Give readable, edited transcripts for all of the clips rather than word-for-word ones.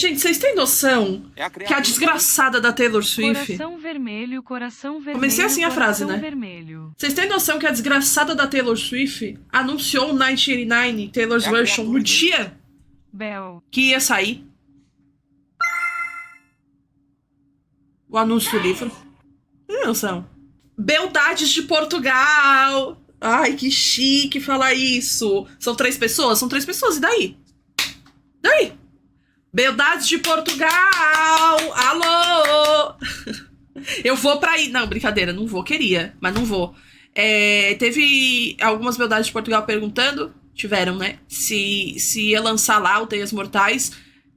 Gente, vocês têm noção que a desgraçada da Taylor Swift... Coração vermelho, coração vermelho. Comecei assim a frase, né? Vermelho. Vocês têm noção que a desgraçada da Taylor Swift anunciou o 1989 Taylor's Version no dia Bel. que ia sair? O anúncio do livro. Tem noção? Beldades de Portugal! Ai, que chique falar isso. São 3 pessoas? São 3 pessoas, e daí? Daí? Beldades de Portugal! Alô! Eu vou pra aí. Não, brincadeira, não vou. Queria, mas não vou. Teve algumas Beldades de Portugal perguntando, tiveram, né? Se ia lançar lá o Teias Mortais.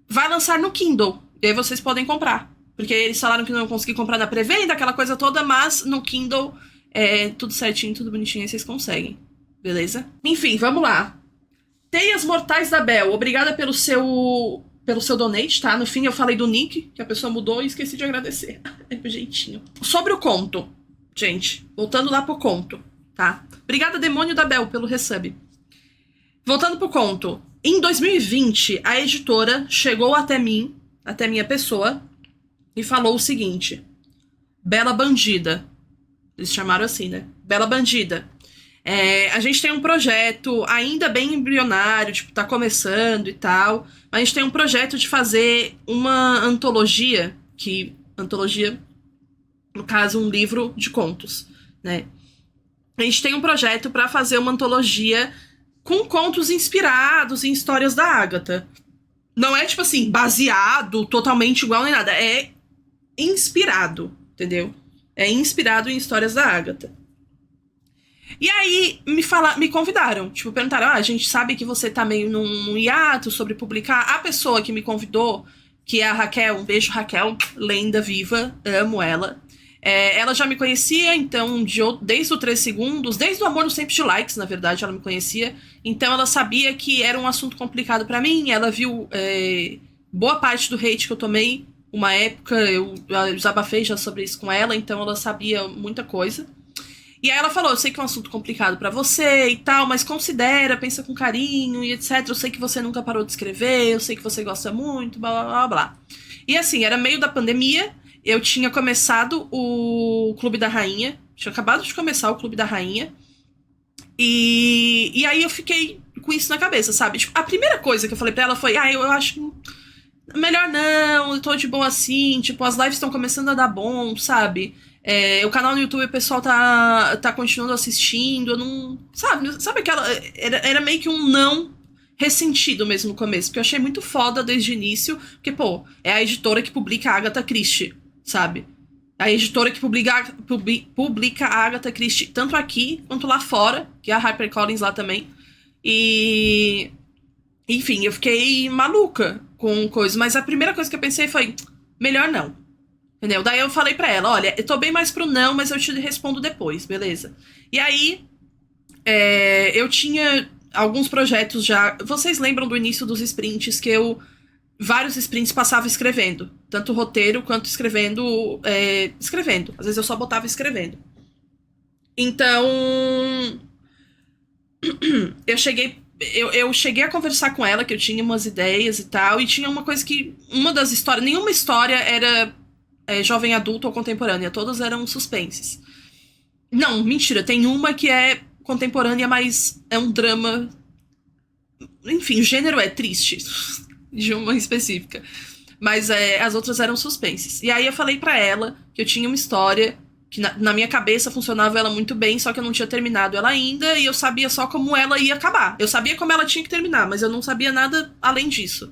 Vai lançar no Kindle. E aí vocês podem comprar. Porque eles falaram que não iam conseguir comprar na pré-venda, aquela coisa toda, mas no Kindle tudo certinho, tudo bonitinho, aí vocês conseguem. Beleza? Enfim, vamos lá. Teias Mortais da Bel. Obrigada pelo seu donate, tá? No fim eu falei do nick, que a pessoa mudou e esqueci de agradecer. É do jeitinho. Sobre o conto, gente. Voltando lá pro conto, tá? Obrigada, Demônio da Bel, pelo resub. Voltando pro conto. Em 2020, a editora chegou até mim, até minha pessoa, e falou o seguinte: Bela Bandida. Eles chamaram assim, né? Bela Bandida. A gente tem um projeto ainda bem embrionário, tipo, tá começando e tal. Mas a gente tem um projeto de fazer uma antologia, antologia, no caso, um livro de contos, né? A gente tem um projeto pra fazer uma antologia com contos inspirados em histórias da Agatha. Não é, tipo assim, baseado, totalmente igual nem nada. É inspirado, entendeu? É inspirado em histórias da Agatha. E aí me convidaram, tipo, perguntaram: a gente sabe que você tá meio num hiato sobre publicar. A pessoa que me convidou, que é a Raquel, um beijo, Raquel, lenda viva, amo ela. Ela já me conhecia, então, desde o 3 segundos, desde o Amor no Sempre de Likes, na verdade, ela me conhecia. Então ela sabia que era um assunto complicado pra mim, ela viu boa parte do hate que eu tomei. Uma época, eu desabafei já sobre isso com ela, então ela sabia muita coisa. E aí ela falou: eu sei que é um assunto complicado pra você e tal, mas considera, pensa com carinho e etc. Eu sei que você nunca parou de escrever, eu sei que você gosta muito, blá, blá, blá, blá. E assim, era meio da pandemia, eu tinha começado o Clube da Rainha, tinha acabado de começar o Clube da Rainha, e aí eu fiquei com isso na cabeça, sabe? Tipo, a primeira coisa que eu falei pra ela foi: eu acho que melhor não, eu tô de boa assim, tipo, as lives estão começando a dar bom, sabe? O canal no YouTube, o pessoal tá continuando assistindo, eu não... Sabe aquela... Era meio que um não ressentido mesmo no começo, porque eu achei muito foda desde o início, porque, pô, é a editora que publica a Agatha Christie, sabe? A editora que publica a Agatha Christie tanto aqui quanto lá fora, que é a HarperCollins lá também. E... Enfim, eu fiquei maluca com coisa, mas a primeira coisa que eu pensei foi: melhor não. Entendeu? Daí eu falei pra ela: olha, eu tô bem mais pro não, mas eu te respondo depois, beleza? E aí, eu tinha alguns projetos já... Vocês lembram do início dos sprints que eu... Vários sprints passava escrevendo. Tanto roteiro quanto escrevendo... escrevendo. Às vezes eu só botava escrevendo. Então... eu cheguei a conversar com ela, que eu tinha umas ideias e tal, e tinha uma coisa que... Uma das histórias... Nenhuma história era jovem adulto ou contemporânea. Todas eram suspenses. Não, mentira. Tem uma que é contemporânea, mas é um drama... Enfim, o gênero é triste. De uma específica. Mas as outras eram suspenses. E aí eu falei pra ela que eu tinha uma história... que na minha cabeça funcionava ela muito bem, só que eu não tinha terminado ela ainda, e eu sabia só como ela ia acabar. Eu sabia como ela tinha que terminar, mas eu não sabia nada além disso,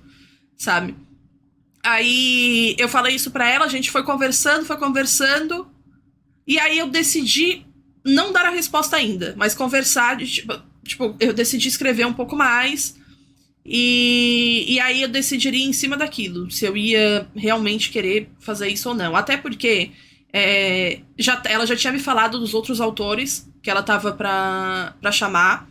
sabe? Aí eu falei isso pra ela, a gente foi conversando, e aí eu decidi não dar a resposta ainda, mas conversar, tipo, eu decidi escrever um pouco mais, e aí eu decidiria em cima daquilo, se eu ia realmente querer fazer isso ou não. Até porque... ela já tinha me falado dos outros autores que ela tava pra chamar.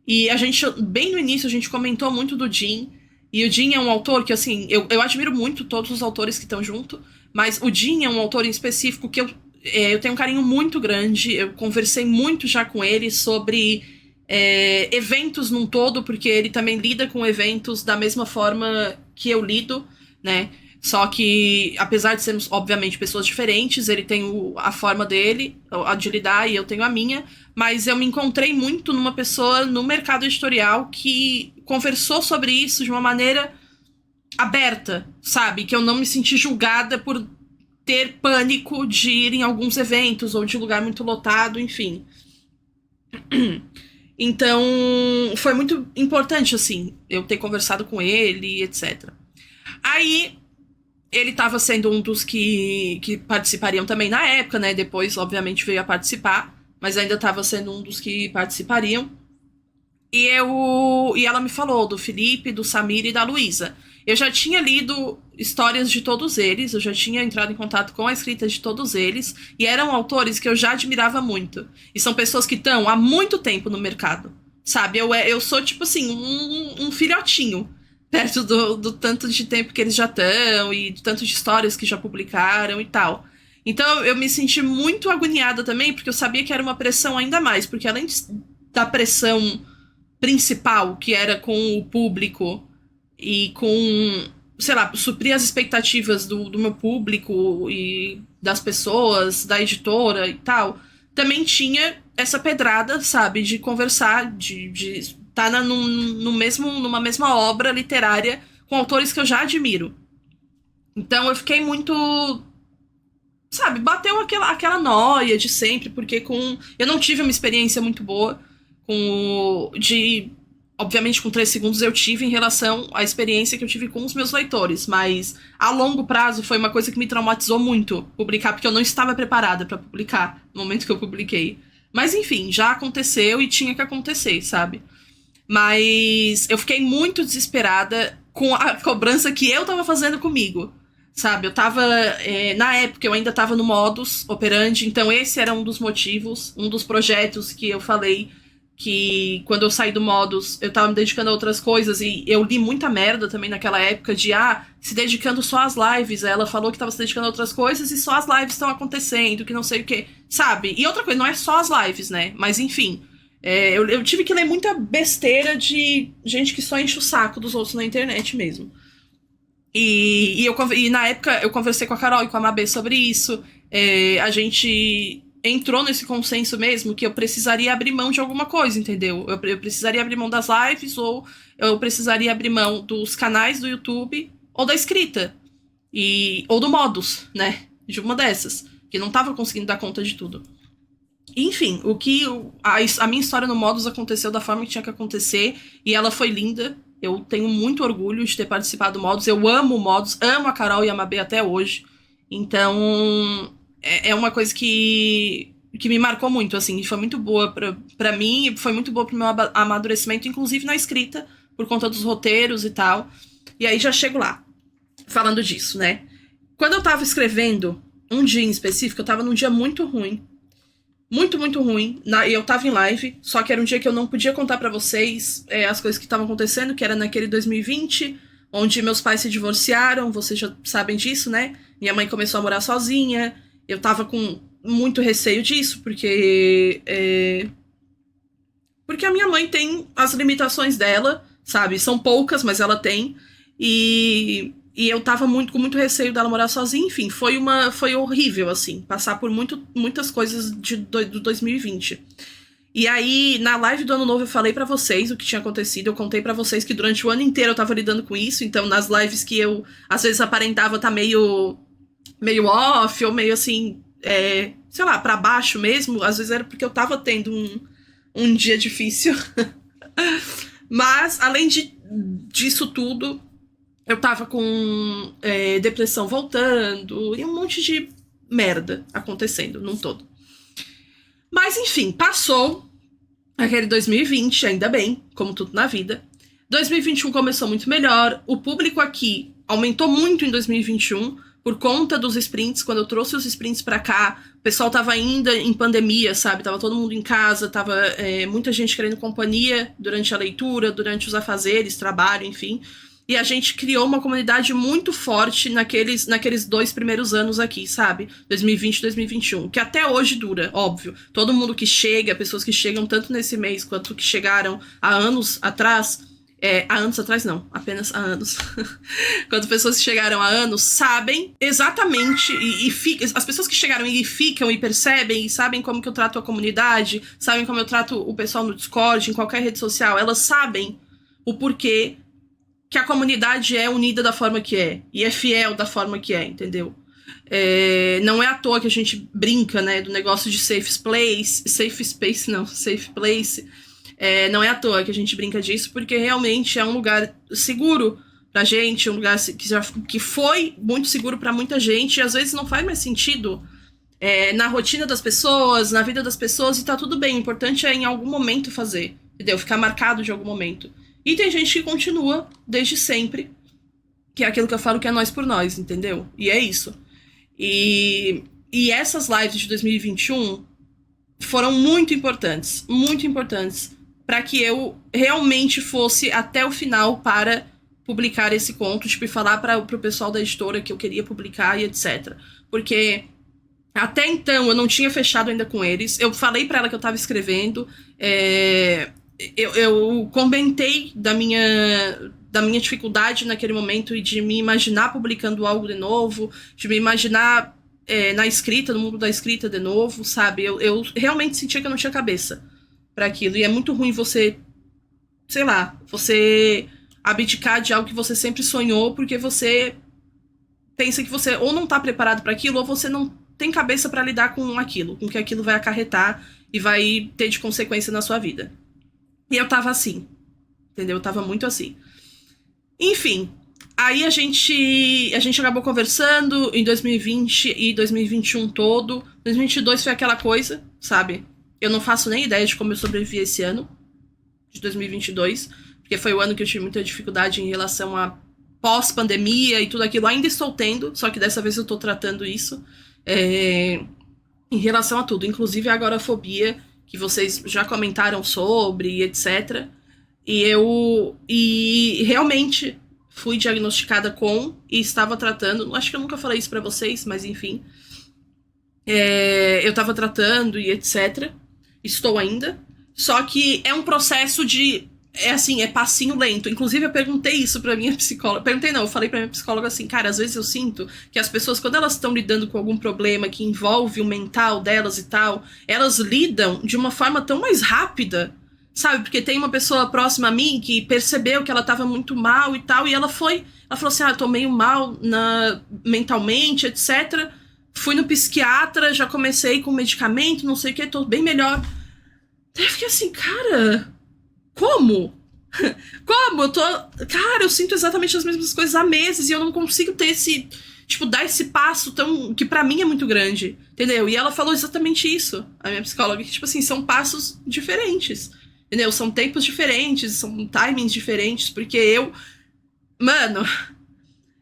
E a gente, bem no início, a gente comentou muito do Jim. E o Jim é um autor que, assim, eu admiro muito todos os autores que estão junto. Mas o Jim é um autor em específico que eu tenho um carinho muito grande. Eu conversei muito já com ele sobre eventos num todo, porque ele também lida com eventos da mesma forma que eu lido. né? Só que, apesar de sermos, obviamente, pessoas diferentes, ele tem a forma dele, a de lidar, e eu tenho a minha. Mas eu me encontrei muito numa pessoa no mercado editorial que conversou sobre isso de uma maneira aberta, sabe? Que eu não me senti julgada por ter pânico de ir em alguns eventos ou de lugar muito lotado, enfim. Então, foi muito importante, assim, eu ter conversado com ele, etc. Aí, ele estava sendo um dos que participariam também na época, né? Depois, obviamente, veio a participar, mas ainda estava sendo um dos que participariam. E ela me falou do Felipe, do Samir e da Luísa. Eu já tinha lido histórias de todos eles, eu já tinha entrado em contato com a escrita de todos eles, e eram autores que eu já admirava muito. E são pessoas que estão há muito tempo no mercado, sabe? Eu sou, tipo assim, um filhotinho, perto do tanto de tempo que eles já estão, e do tanto de histórias que já publicaram e tal. Então eu me senti muito agoniada também, porque eu sabia que era uma pressão ainda mais, porque além da pressão principal, que era com o público e com, sei lá, suprir as expectativas do meu público e das pessoas, da editora e tal, também tinha essa pedrada, sabe, de conversar, de estar numa mesma obra literária com autores que eu já admiro. Então eu fiquei muito, sabe, bateu aquela noia de sempre, porque eu não tive uma experiência muito boa obviamente com 3 segundos eu tive em relação à experiência que eu tive com os meus leitores, mas a longo prazo foi uma coisa que me traumatizou muito publicar, porque eu não estava preparada para publicar no momento que eu publiquei. Mas enfim, já aconteceu e tinha que acontecer, sabe? Mas eu fiquei muito desesperada com a cobrança que eu tava fazendo comigo, sabe? Eu tava, na época eu ainda tava no modus operandi, então esse era um dos motivos, um dos projetos que eu falei que quando eu saí do modus, eu tava me dedicando a outras coisas, e eu li muita merda também naquela época de, se dedicando só às lives. Ela falou que tava se dedicando a outras coisas e só as lives estão acontecendo, que não sei o que, sabe? E outra coisa, não é só as lives, né? Mas enfim, eu tive que ler muita besteira de gente que só enche o saco dos outros na internet mesmo. E na época eu conversei com a Carol e com a Mabê sobre isso. A gente entrou nesse consenso mesmo que eu precisaria abrir mão de alguma coisa, entendeu? Eu precisaria abrir mão das lives, ou eu precisaria abrir mão dos canais do YouTube, ou da escrita. Ou do modus, né? De uma dessas. Que não tava conseguindo dar conta de tudo. Enfim, a minha história no modus aconteceu da forma que tinha que acontecer, e ela foi linda. Eu tenho muito orgulho de ter participado do modus. Eu amo o modus, amo a Carol e a Mabê até hoje. Então, é uma coisa que me marcou muito, assim, e foi muito boa pra mim, e foi muito boa pro meu amadurecimento, inclusive na escrita, por conta dos roteiros e tal. E aí já chego lá, falando disso, né? Quando eu tava escrevendo, um dia em específico, eu tava num dia muito ruim. Muito, muito ruim. E eu tava em live, só que era um dia que eu não podia contar pra vocês as coisas que estavam acontecendo, que era naquele 2020, onde meus pais se divorciaram, vocês já sabem disso, né? Minha mãe começou a morar sozinha. Eu tava com muito receio disso, porque a minha mãe tem as limitações dela, sabe? São poucas, mas ela tem. E eu tava com muito receio dela morar sozinha. Enfim, foi horrível, assim, passar por muitas coisas do 2020. E aí, na live do Ano Novo, eu falei pra vocês o que tinha acontecido. Eu contei pra vocês que durante o ano inteiro eu tava lidando com isso. Então, nas lives que eu, às vezes, aparentava tá meio off, ou meio assim, sei lá, pra baixo mesmo, às vezes era porque eu tava tendo um dia difícil. Mas, além disso tudo, eu tava com depressão voltando, e um monte de merda acontecendo num todo. Mas, enfim, passou aquele 2020, ainda bem, como tudo na vida. 2021 começou muito melhor, o público aqui aumentou muito em 2021, por conta dos sprints. Quando eu trouxe os sprints pra cá, o pessoal tava ainda em pandemia, sabe? Tava todo mundo em casa, tava muita gente querendo companhia durante a leitura, durante os afazeres, trabalho, enfim. E a gente criou uma comunidade muito forte naqueles 2 primeiros anos aqui, sabe? 2020 e 2021, que até hoje dura, óbvio. Todo mundo que chega, pessoas que chegam tanto nesse mês quanto que chegaram há anos atrás, Há anos atrás, não. Apenas há anos. Quando pessoas que chegaram há anos sabem exatamente as pessoas que chegaram e ficam e percebem e sabem como que eu trato a comunidade, sabem como eu trato o pessoal no Discord, em qualquer rede social, elas sabem o porquê que a comunidade é unida da forma que é. E é fiel da forma que é, entendeu? Não é à toa que a gente brinca, né, do negócio de safe place. Não é à toa que a gente brinca disso, porque realmente é um lugar seguro pra gente, um lugar que foi muito seguro pra muita gente, e às vezes não faz mais sentido na rotina das pessoas, na vida das pessoas, e tá tudo bem. O importante é em algum momento fazer, entendeu? Ficar marcado de algum momento. E tem gente que continua desde sempre, que é aquilo que eu falo que é nós por nós, entendeu? E é isso. E essas lives de 2021 foram muito importantes para que eu realmente fosse até o final para publicar esse conto, tipo, e falar para o pessoal da editora que eu queria publicar e etc. Porque até então eu não tinha fechado ainda com eles. Eu falei para ela que eu estava escrevendo. Eu comentei da minha dificuldade naquele momento e de me imaginar publicando algo de novo, de me imaginar na escrita, no mundo da escrita de novo, sabe? Eu realmente sentia que eu não tinha cabeça para aquilo. E é muito ruim você, sei lá, você abdicar de algo que você sempre sonhou porque você pensa que você ou não tá preparado para aquilo ou você não tem cabeça para lidar com aquilo, com o que aquilo vai acarretar e vai ter de consequência na sua vida. E eu tava assim, entendeu? Eu tava muito assim. Enfim, aí a gente acabou conversando em 2020 e 2021 todo. 2022 foi aquela coisa, sabe? Eu não faço nem ideia de como eu sobrevivi esse ano, de 2022, porque foi o ano que eu tive muita dificuldade em relação a pós-pandemia e tudo aquilo. Ainda estou tendo, só que dessa vez eu tô tratando isso em relação a tudo, inclusive a agorafobia, que vocês já comentaram sobre, etc. E realmente fui diagnosticada com e estava tratando. Acho que eu nunca falei isso pra vocês, mas enfim. Eu tava tratando e etc. Estou ainda. Só que é um processo de... É passinho lento. Inclusive, eu perguntei isso pra minha psicóloga. Eu falei pra minha psicóloga assim, cara, às vezes eu sinto que as pessoas, quando elas estão lidando com algum problema que envolve o mental delas e tal, elas lidam de uma forma tão mais rápida, sabe? Porque tem uma pessoa próxima a mim que percebeu que ela tava muito mal e tal, e ela falou assim, eu tô meio mal mentalmente, etc. Fui no psiquiatra, já comecei com medicamento, não sei o que, tô bem melhor. Daí eu fiquei assim, cara... Como? Como? Eu sinto exatamente as mesmas coisas há meses e eu não consigo ter esse... Tipo, dar esse passo tão... que pra mim é muito grande, entendeu? E ela falou exatamente isso, a minha psicóloga, que, tipo assim, são passos diferentes, entendeu? São tempos diferentes, são timings diferentes, porque Mano...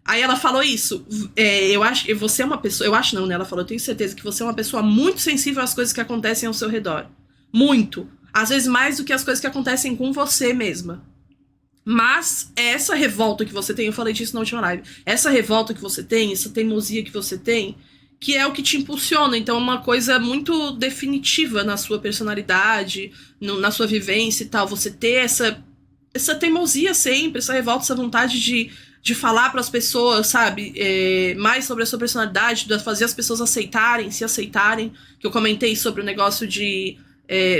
Aí ela falou isso, eu acho que você é uma pessoa... Eu acho não, né? Ela falou, eu tenho certeza que você é uma pessoa muito sensível às coisas que acontecem ao seu redor. Muito. Às vezes mais do que as coisas que acontecem com você mesma. Mas essa revolta que você tem, eu falei disso na última live, essa revolta que você tem, essa teimosia que você tem, que é o que te impulsiona. Então é uma coisa muito definitiva na sua personalidade, na sua vivência e tal. Você ter essa teimosia sempre, essa revolta, essa vontade de falar para as pessoas, sabe? Mais sobre a sua personalidade, de fazer as pessoas se aceitarem. Que eu comentei sobre o negócio de...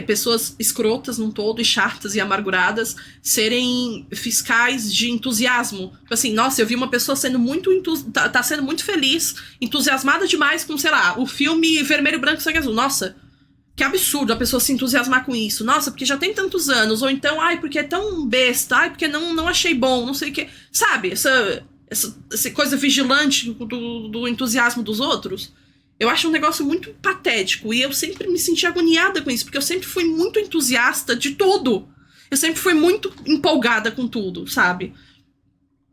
pessoas escrotas num todo e chatas e amarguradas serem fiscais de entusiasmo. Tipo assim, nossa, eu vi uma pessoa sendo muito tá sendo muito feliz, entusiasmada demais com, sei lá, o filme Vermelho, Branco, Sangue Azul. Nossa, que absurdo a pessoa se entusiasmar com isso. Nossa, porque já tem tantos anos. Ou então, ai, porque é tão besta. Ai, porque não achei bom, não sei o que. Sabe, essa coisa vigilante do entusiasmo dos outros. Eu acho um negócio muito patético e eu sempre me senti agoniada com isso, porque eu sempre fui muito entusiasta de tudo. Eu sempre fui muito empolgada com tudo, sabe?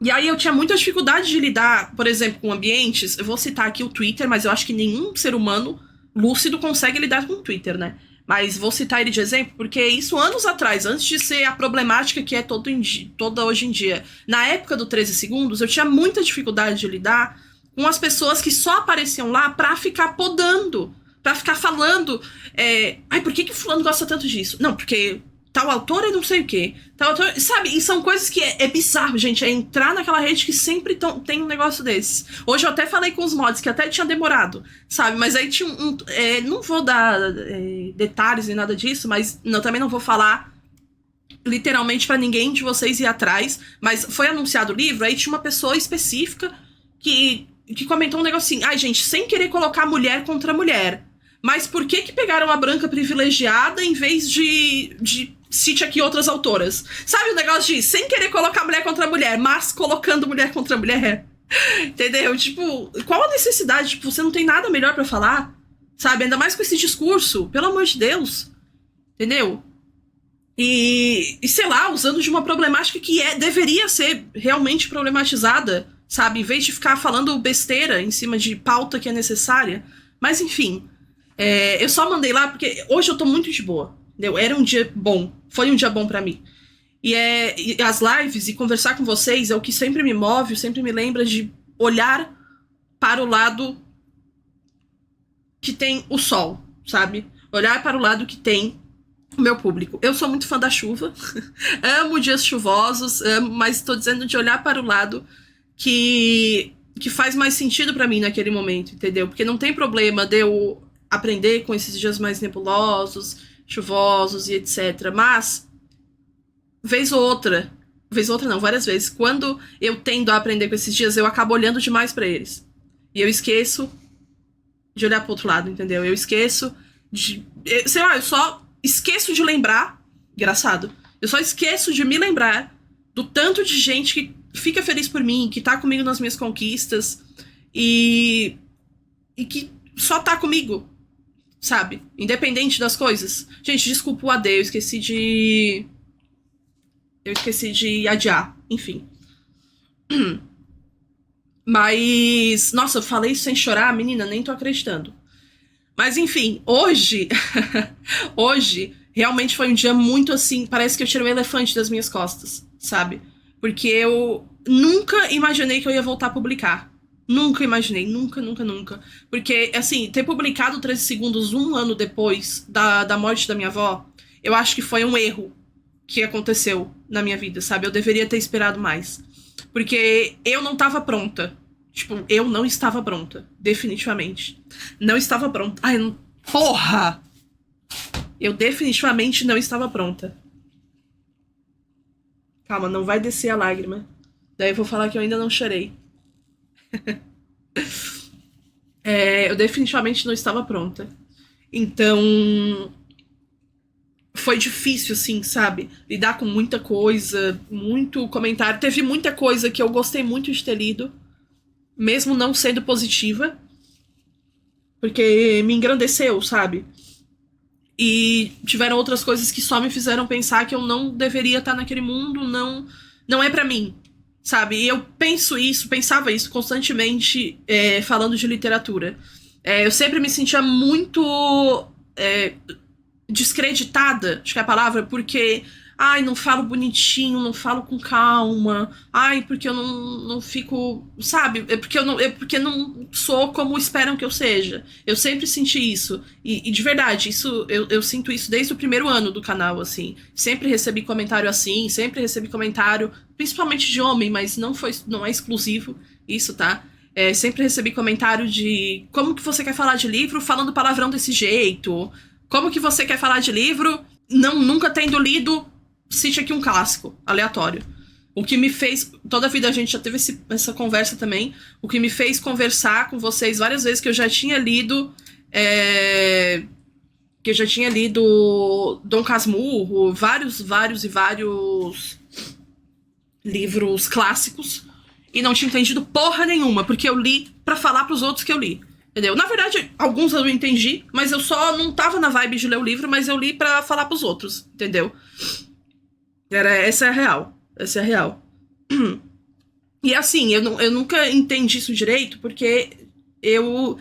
E aí eu tinha muita dificuldade de lidar, por exemplo, com ambientes. Eu vou citar aqui o Twitter, mas eu acho que nenhum ser humano lúcido consegue lidar com o Twitter, né? Mas vou citar ele de exemplo, porque isso anos atrás, antes de ser a problemática que é toda hoje em dia. Na época do 13 segundos, eu tinha muita dificuldade de lidar com as pessoas que só apareciam lá pra ficar podando, pra ficar falando, ai, por que fulano gosta tanto disso? Não, porque tal autor é não sei o quê. Tal autor, sabe? E são coisas que é bizarro, gente. É entrar naquela rede que sempre tem um negócio desses. Hoje eu até falei com os mods, que até tinha demorado, sabe? Mas aí tinha não vou dar detalhes nem nada disso, mas também não vou falar literalmente pra ninguém de vocês ir atrás. Mas foi anunciado o livro, aí tinha uma pessoa específica que comentou um negócio assim. Ai, gente, sem querer colocar mulher contra mulher. Mas por que pegaram a branca privilegiada em vez de cite aqui outras autoras? Sabe o negócio de sem querer colocar mulher contra mulher, mas colocando mulher contra mulher? Entendeu? Tipo, qual a necessidade? Tipo, você não tem nada melhor pra falar? Sabe? Ainda mais com esse discurso. Pelo amor de Deus. Entendeu? E sei lá, usando de uma problemática que deveria ser realmente problematizada, sabe? Em vez de ficar falando besteira em cima de pauta que é necessária. Mas enfim... eu só mandei lá porque hoje eu tô muito de boa, entendeu? Era um dia bom, foi um dia bom pra mim. E as lives e conversar com vocês é o que sempre me move, sempre me lembra de olhar para o lado que tem o sol, sabe? Olhar para o lado que tem o meu público. Eu sou muito fã da chuva, amo dias chuvosos, mas tô dizendo de olhar para o lado que faz mais sentido pra mim naquele momento, entendeu? Porque não tem problema de eu aprender com esses dias mais nebulosos, chuvosos e etc. Mas, várias vezes, quando eu tendo a aprender com esses dias, eu acabo olhando demais pra eles. E eu esqueço de olhar pro outro lado, entendeu? Eu esqueço sei lá, eu só esqueço de lembrar, engraçado, eu só esqueço de me lembrar do tanto de gente que fica feliz por mim, que tá comigo nas minhas conquistas e que só tá comigo, sabe? Independente das coisas. Gente, desculpa o AD, eu esqueci de adiar. Enfim. Mas... Nossa, eu falei isso sem chorar, menina, nem tô acreditando. Mas enfim, hoje... hoje, realmente foi um dia muito assim... Parece que eu tirei um elefante das minhas costas, sabe? Porque eu nunca imaginei que eu ia voltar a publicar. Nunca imaginei, nunca. Porque, assim, ter publicado 13 segundos um ano depois da morte da minha avó, eu acho que foi um erro que aconteceu na minha vida, sabe? Eu deveria ter esperado mais. Porque eu não tava pronta. Tipo, eu não estava pronta. Definitivamente. Não estava pronta. Ai, porra! Eu definitivamente não estava pronta. Calma, não vai descer a lágrima. Daí eu vou falar que eu ainda não chorei. Eu definitivamente não estava pronta. Então foi difícil, assim, sabe? Lidar com muita coisa, muito comentário. Teve muita coisa que eu gostei muito de ter lido, mesmo não sendo positiva, porque me engrandeceu, sabe? E tiveram outras coisas que só me fizeram pensar que eu não deveria estar naquele mundo, não é pra mim. Sabe, e eu pensava isso constantemente falando de literatura. Eu sempre me sentia muito descreditada, acho que é a palavra, porque, ai, não falo bonitinho, não falo com calma, ai, porque eu não fico, sabe, porque não sou como esperam que eu seja. Eu sempre senti isso, e de verdade, isso eu sinto isso desde o primeiro ano do canal, assim. Sempre recebi comentário assim, sempre recebi comentário, principalmente de homem, mas não é exclusivo isso, tá? Sempre recebi comentário de como que você quer falar de livro falando palavrão desse jeito, como que você quer falar de livro nunca tendo lido, cite aqui um clássico, aleatório. O que me fez, toda a vida a gente já teve essa conversa também, o que me fez conversar com vocês várias vezes que eu já tinha lido Dom Casmurro, vários livros clássicos, e não tinha entendido porra nenhuma, porque eu li pra falar pros outros que eu li, entendeu? Na verdade, alguns eu entendi, mas eu só não tava na vibe de ler o livro, mas eu li pra falar pros outros, entendeu? Essa é a real. E assim, eu nunca entendi isso direito, porque o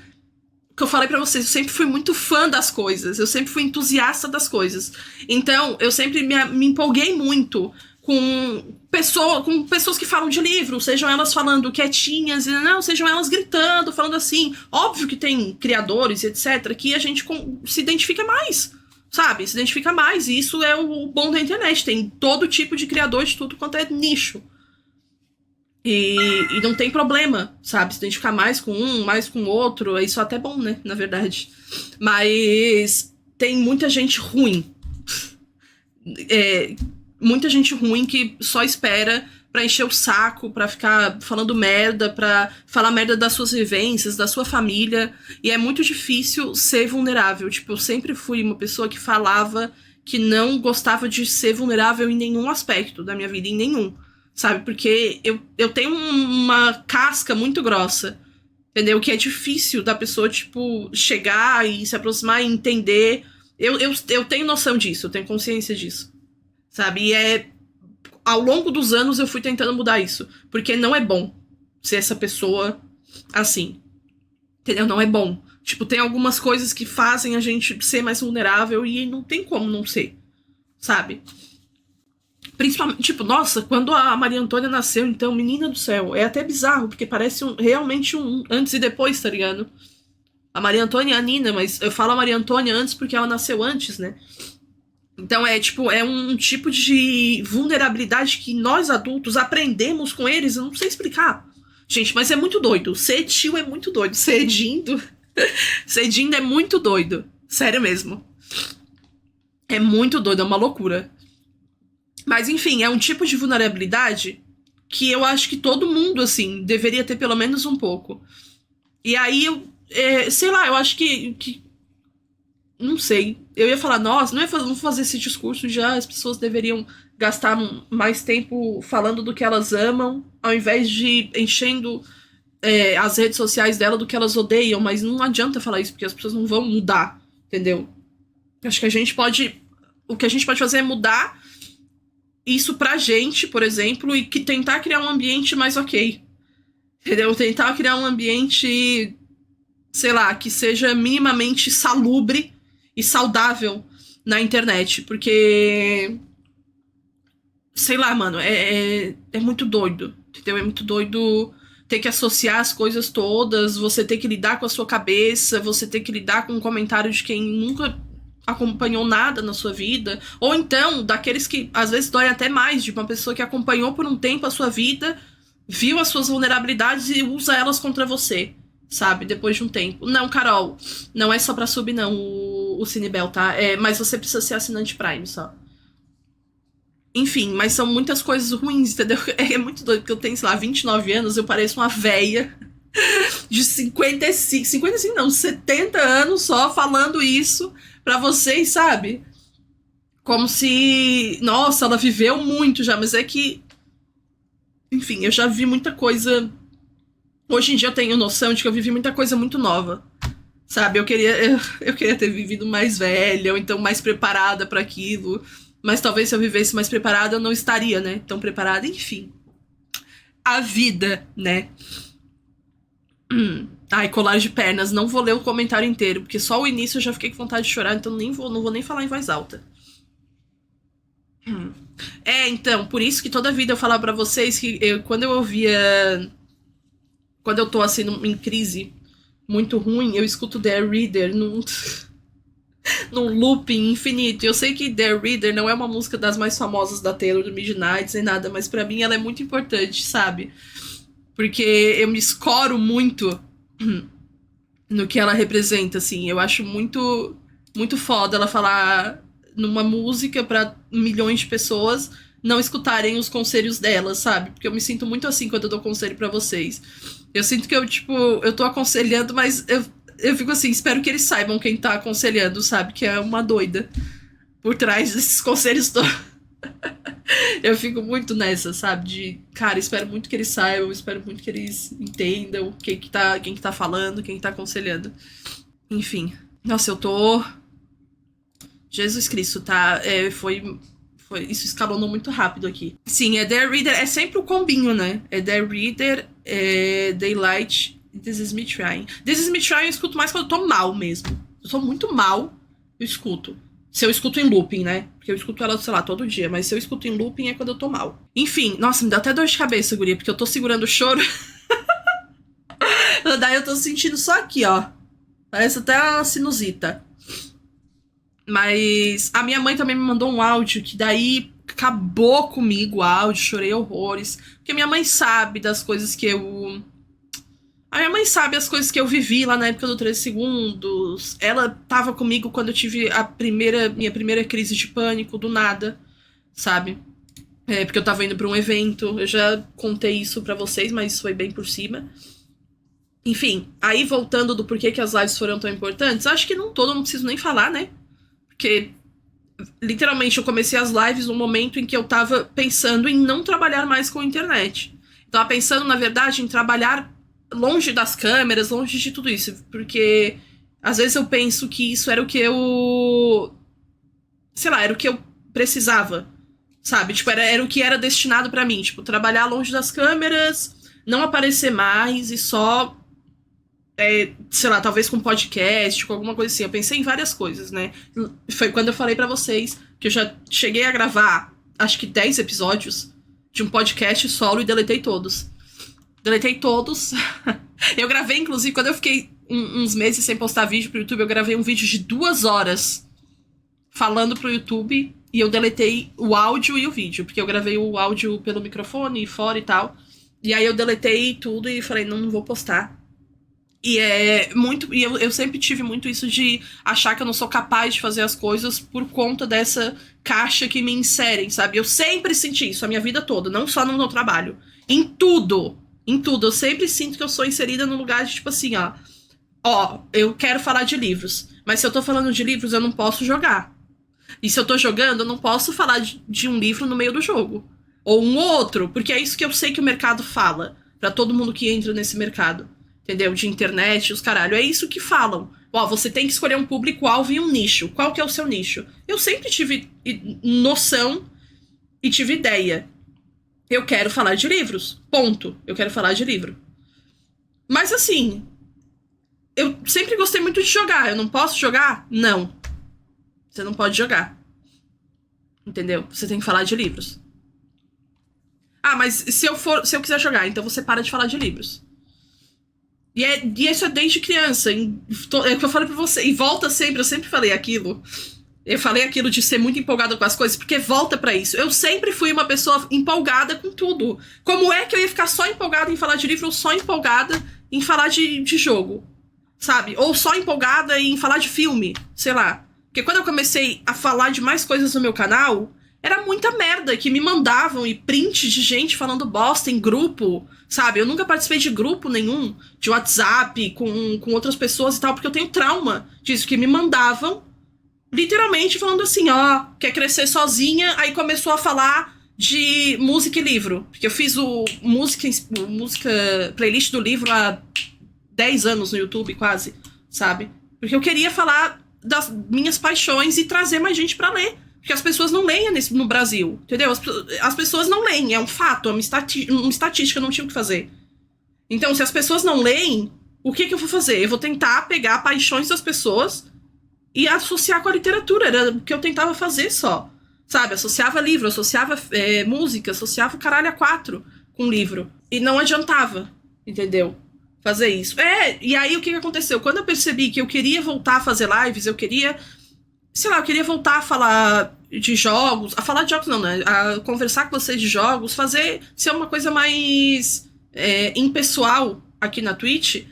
que eu falei pra vocês, eu sempre fui muito fã das coisas, eu sempre fui entusiasta das coisas. Então, eu sempre me empolguei muito com pessoas que falam de livro, sejam elas falando quietinhas, não, sejam elas gritando, falando assim. Óbvio que tem criadores, etc., que a gente se identifica mais, sabe? Se identifica mais. E isso é o bom da internet. Tem todo tipo de criador de tudo quanto é nicho. E não tem problema, sabe? Se identificar mais com um, mais com outro. Isso é até bom, né? Na verdade. Mas tem muita gente ruim. Muita gente ruim que só espera pra encher o saco, pra ficar falando merda, pra falar merda das suas vivências, da sua família. E é muito difícil ser vulnerável. Tipo, eu sempre fui uma pessoa que falava que não gostava de ser vulnerável em nenhum aspecto da minha vida, em nenhum. Sabe? Porque eu tenho uma casca muito grossa, entendeu? Que é difícil da pessoa, tipo, chegar e se aproximar e entender. Eu tenho noção disso, eu tenho consciência disso, sabe? E ao longo dos anos eu fui tentando mudar isso. Porque não é bom ser essa pessoa assim. Entendeu? Não é bom. Tipo, tem algumas coisas que fazem a gente ser mais vulnerável e não tem como não ser. Sabe? Principalmente, tipo, nossa, quando a Maria Antônia nasceu, então, menina do céu, é até bizarro, porque parece realmente um antes e depois, tá ligado? A Maria Antônia e a Nina, mas eu falo a Maria Antônia antes porque ela nasceu antes, né? Então é um tipo de vulnerabilidade que nós adultos aprendemos com eles, eu não sei explicar. Gente, mas é muito doido. Ser tio é muito doido. Ser Dindo é muito doido. Sério mesmo. É muito doido, é uma loucura. Mas enfim, é um tipo de vulnerabilidade que eu acho que todo mundo, assim, deveria ter pelo menos um pouco. E aí sei lá, eu acho que não sei. Eu ia falar, nossa, não fazer esse discurso já, as pessoas deveriam gastar mais tempo falando do que elas amam, ao invés de enchendo as redes sociais dela do que elas odeiam, mas não adianta falar isso, porque as pessoas não vão mudar, entendeu? Acho que o que a gente pode fazer é mudar isso pra gente, por exemplo, e tentar criar um ambiente mais ok. Entendeu? Tentar criar um ambiente, sei lá, que seja minimamente salubre e saudável na internet. Porque, sei lá, mano, é muito doido, entendeu? É muito doido ter que associar as coisas todas, você ter que lidar com a sua cabeça, você ter que lidar com um comentário de quem nunca acompanhou nada na sua vida, ou então daqueles que às vezes dói até mais, de uma pessoa que acompanhou por um tempo a sua vida, viu as suas vulnerabilidades e usa elas contra você, sabe, depois de um tempo. Não, Carol, não é só pra sub não o Cinebel, tá? Mas você precisa ser assinante Prime só. Enfim, mas são muitas coisas ruins, entendeu? É muito doido, porque eu tenho, sei lá, 29 anos, eu pareço uma véia de 55 não, 70 anos só falando isso pra vocês, sabe? Como se, nossa, ela viveu muito já, mas é que, enfim, eu já vi muita coisa. Hoje em dia eu tenho noção de que eu vivi muita coisa muito nova, sabe? Eu queria ter vivido mais velha, ou então mais preparada pra aquilo. Mas talvez se eu vivesse mais preparada, eu não estaria, né? Tão preparada, enfim. A vida, né? Ai, colar de pernas. Não vou ler o comentário inteiro, porque só o início eu já fiquei com vontade de chorar, então não vou nem falar em voz alta. Então, por isso que toda vida eu falava pra vocês que quando eu ouvia. Quando eu tô assim em crise muito ruim, eu escuto The Reader num looping infinito. Eu sei que The Reader não é uma música das mais famosas da Taylor, do Midnight, nem nada, mas pra mim ela é muito importante, sabe? Porque eu me escoro muito no que ela representa, assim. Eu acho muito, muito foda ela falar numa música pra milhões de pessoas não escutarem os conselhos dela, sabe? Porque eu me sinto muito assim quando eu dou conselho pra vocês. Eu sinto que eu tô aconselhando, mas eu fico assim, espero que eles saibam quem tá aconselhando, sabe? Que é uma doida por trás desses conselhos todos. Eu fico muito nessa, sabe? De, cara, espero muito que eles saibam, espero muito que eles entendam quem que tá falando, quem que tá aconselhando. Enfim. Nossa, eu tô... Jesus Cristo, tá? Isso escalonou muito rápido aqui. Sim, The Reader é sempre o combinho, né? The Reader, Daylight, This Is Me Trying. This Is Me Trying eu escuto mais quando eu tô mal mesmo. Eu tô muito mal, eu escuto. Se eu escuto em looping, né? Porque eu escuto ela, sei lá, todo dia. Mas se eu escuto em looping é quando eu tô mal. Enfim, nossa, me dá até dor de cabeça, guria. Porque eu tô segurando o choro. Daí eu tô sentindo só aqui, ó. Parece até uma sinusita. Mas a minha mãe também me mandou um áudio que daí acabou comigo o áudio, chorei horrores. Porque minha mãe sabe das coisas que eu. A minha mãe sabe as coisas que eu vivi lá na época do 13 segundos. Ela tava comigo quando eu tive minha primeira crise de pânico, do nada, sabe? Porque eu tava indo pra um evento. Eu já contei isso pra vocês, mas foi bem por cima. Enfim, aí voltando do porquê que as lives foram tão importantes, acho que não preciso nem falar, né? Porque, literalmente, eu comecei as lives no momento em que eu tava pensando em não trabalhar mais com internet. Tava pensando, na verdade, em trabalhar longe das câmeras, longe de tudo isso. Porque, às vezes, eu penso que isso era o que eu... Sei lá, era o que eu precisava, sabe? Tipo, era o que era destinado pra mim. Tipo, trabalhar longe das câmeras, não aparecer mais e só... sei lá, talvez com podcast, com alguma coisa assim. Eu pensei em várias coisas, né? Foi quando eu falei pra vocês que eu já cheguei a gravar, acho que 10 episódios de um podcast solo e deletei todos. Deletei todos. Eu gravei, inclusive, quando eu fiquei uns meses sem postar vídeo pro YouTube, eu gravei um vídeo de 2 horas falando pro YouTube e eu deletei o áudio e o vídeo, porque eu gravei o áudio pelo microfone, fora e tal. E aí eu deletei tudo e falei, não vou postar. E eu sempre tive muito isso de achar que eu não sou capaz de fazer as coisas por conta dessa caixa que me inserem, sabe? Eu sempre senti isso a minha vida toda, não só no meu trabalho. Em tudo. Em tudo. Eu sempre sinto que eu sou inserida num lugar de tipo assim, ó. Ó, eu quero falar de livros. Mas se eu tô falando de livros, eu não posso jogar. E se eu tô jogando, eu não posso falar de um livro no meio do jogo. Ou um outro, porque é isso que eu sei que o mercado fala. Pra todo mundo que entra nesse mercado. Entendeu? De internet, os caralho. É isso que falam. Ó, você tem que escolher um público-alvo e um nicho. Qual que é o seu nicho? Eu sempre tive noção e tive ideia. Eu quero falar de livros. Ponto. Eu quero falar de livro. Mas assim, eu sempre gostei muito de jogar. Eu não posso jogar? Não. Você não pode jogar. Entendeu? Você tem que falar de livros. Ah, mas se eu quiser jogar, então você para de falar de livros. E isso é desde criança. É o que eu falei pra você. E volta sempre, eu sempre falei aquilo. Eu falei aquilo de ser muito empolgada com as coisas, porque volta pra isso. Eu sempre fui uma pessoa empolgada com tudo. Como é que eu ia ficar só empolgada em falar de livro ou só empolgada em falar de jogo? Sabe? Ou só empolgada em falar de filme? Sei lá. Porque quando eu comecei a falar de mais coisas no meu canal, era muita merda que me mandavam e print de gente falando bosta em grupo, sabe? Eu nunca participei de grupo nenhum, de WhatsApp, com outras pessoas e tal, porque eu tenho trauma disso, que me mandavam, literalmente falando assim, ó, quer crescer sozinha, aí começou a falar de música e livro. Porque eu fiz o música playlist do livro há 10 anos no YouTube, quase, sabe? Porque eu queria falar das minhas paixões e trazer mais gente pra ler. Porque as pessoas não leem no Brasil, entendeu? As pessoas não leem, é um fato, é uma estatística, não tinha o que fazer. Então, se as pessoas não leem, o que eu vou fazer? Eu vou tentar pegar paixões das pessoas e associar com a literatura, era o que eu tentava fazer só. Sabe, associava livro, associava música, associava o caralho a 4 com livro. E não adiantava, entendeu? Fazer isso. E aí o que aconteceu? Quando eu percebi que eu queria voltar a fazer lives, eu queria... Sei lá, eu queria voltar a falar de jogos. A falar de jogos não, né? A conversar com vocês de jogos. Ser uma coisa mais impessoal aqui na Twitch.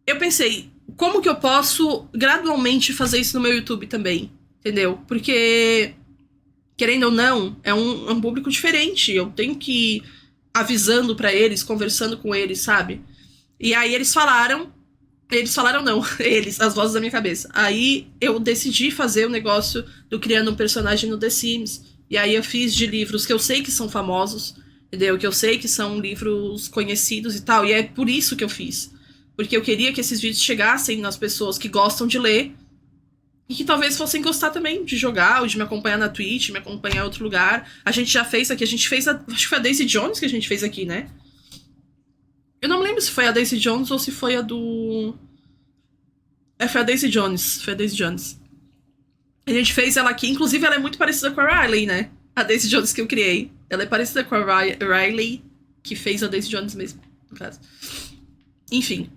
Eu pensei, como que eu posso gradualmente fazer isso no meu YouTube também? Entendeu? Porque, querendo ou não, é um público diferente. Eu tenho que ir avisando pra eles, conversando com eles, sabe? E aí eles falaram não, as vozes da minha cabeça. Aí eu decidi fazer o negócio do criando um personagem no The Sims. E aí eu fiz de livros que eu sei que são famosos, entendeu? Que eu sei que são livros conhecidos e tal. E é por isso que eu fiz. Porque eu queria que esses vídeos chegassem nas pessoas que gostam de ler e que talvez fossem gostar também de jogar ou de me acompanhar na Twitch, me acompanhar em outro lugar. A gente já fez aqui, acho que foi a Daisy Jones que a gente fez aqui, né? Eu não me lembro se foi a Daisy Jones ou se foi a do... foi a Daisy Jones. Foi a Daisy Jones. A gente fez ela aqui. Inclusive, ela é muito parecida com a Riley, né? A Daisy Jones que eu criei. Ela é parecida com a Riley, que fez a Daisy Jones mesmo, no caso. Enfim.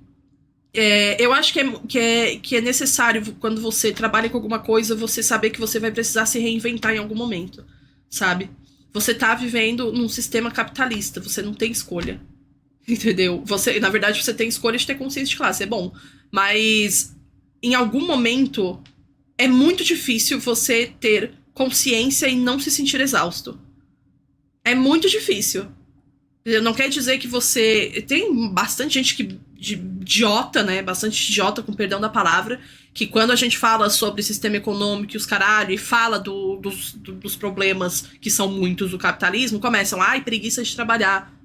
Eu acho que é necessário, quando você trabalha com alguma coisa, você saber que você vai precisar se reinventar em algum momento, sabe? Você tá vivendo num sistema capitalista, você não tem escolha. Entendeu? Você, na verdade, você tem escolha de ter consciência de classe, é bom. Mas em algum momento é muito difícil você ter consciência e não se sentir exausto. É muito difícil. Não quer dizer que você. Tem bastante gente de idiota, né? Bastante idiota, com perdão da palavra, que quando a gente fala sobre sistema econômico e os caralho, e fala dos problemas que são muitos do capitalismo, começam, ai, preguiça de trabalhar.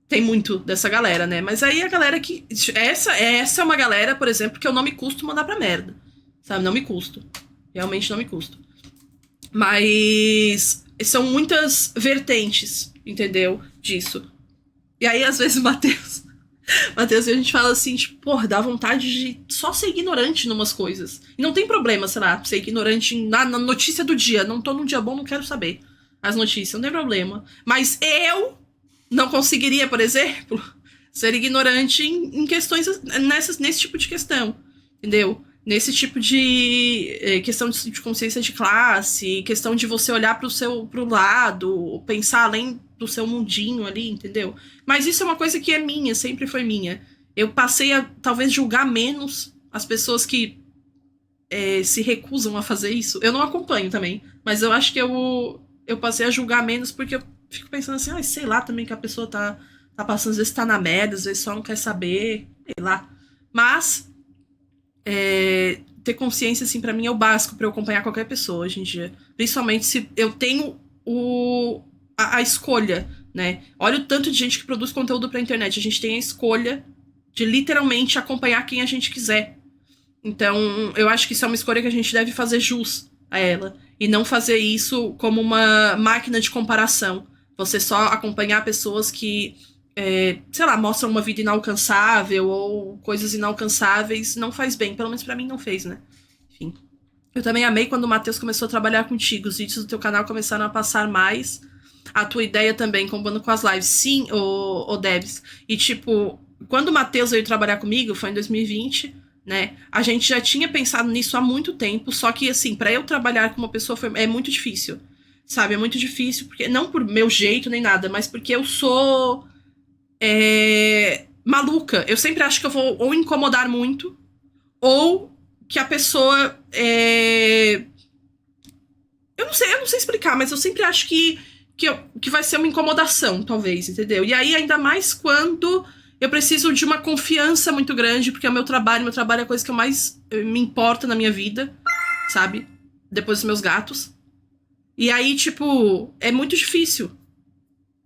Tem muito dessa galera, né? Mas aí a galera que. Essa é uma galera, por exemplo, que eu não me custo mandar pra merda. Sabe? Não me custo. Realmente não me custo. Mas são muitas vertentes, entendeu? Disso. E aí, às vezes, Matheus, a gente fala assim, tipo, porra, dá vontade de só ser ignorante em umas coisas. E não tem problema, sei lá, ser ignorante na notícia do dia. Não tô num dia bom, não quero saber as notícias, não tem problema. Mas eu não conseguiria, por exemplo, ser ignorante em questões nesse tipo de questão, entendeu? Nesse tipo de questão de consciência de classe, questão de você olhar pro lado, pensar além do seu mundinho ali, entendeu? Mas isso é uma coisa que é minha, sempre foi minha. Eu passei a, talvez, julgar menos as pessoas que se recusam a fazer isso. Eu não acompanho também, mas eu acho que eu passei a julgar menos porque eu fico pensando assim, ah, sei lá também que a pessoa tá passando, às vezes tá na merda, às vezes só não quer saber, sei lá. Mas ter consciência, assim, pra mim é o básico pra eu acompanhar qualquer pessoa hoje em dia. Principalmente se eu tenho a escolha, né? Olha o tanto de gente que produz conteúdo pra internet. A gente tem a escolha de literalmente acompanhar quem a gente quiser. Então, eu acho que isso é uma escolha que a gente deve fazer jus a ela. E não fazer isso como uma máquina de comparação. Você só acompanhar pessoas que, sei lá, mostram uma vida inalcançável ou coisas inalcançáveis, não faz bem. Pelo menos pra mim não fez, né? Enfim. Eu também amei quando o Matheus começou a trabalhar contigo. Os vídeos do teu canal começaram a passar mais. A tua ideia também, combando com as lives. Sim, ô Debs. E, tipo, quando o Matheus veio trabalhar comigo, foi em 2020, né? A gente já tinha pensado nisso há muito tempo, só que, assim, pra eu trabalhar com uma pessoa é muito difícil, sabe? É muito difícil, porque não por meu jeito nem nada, mas porque eu sou maluca. Eu sempre acho que eu vou ou incomodar muito, ou que a pessoa eu não sei explicar, mas eu sempre acho que vai ser uma incomodação, talvez, entendeu? E aí, ainda mais quando eu preciso de uma confiança muito grande, porque é o meu trabalho é a coisa que eu mais me importa na minha vida, sabe? Depois dos meus gatos. E aí, tipo, é muito difícil,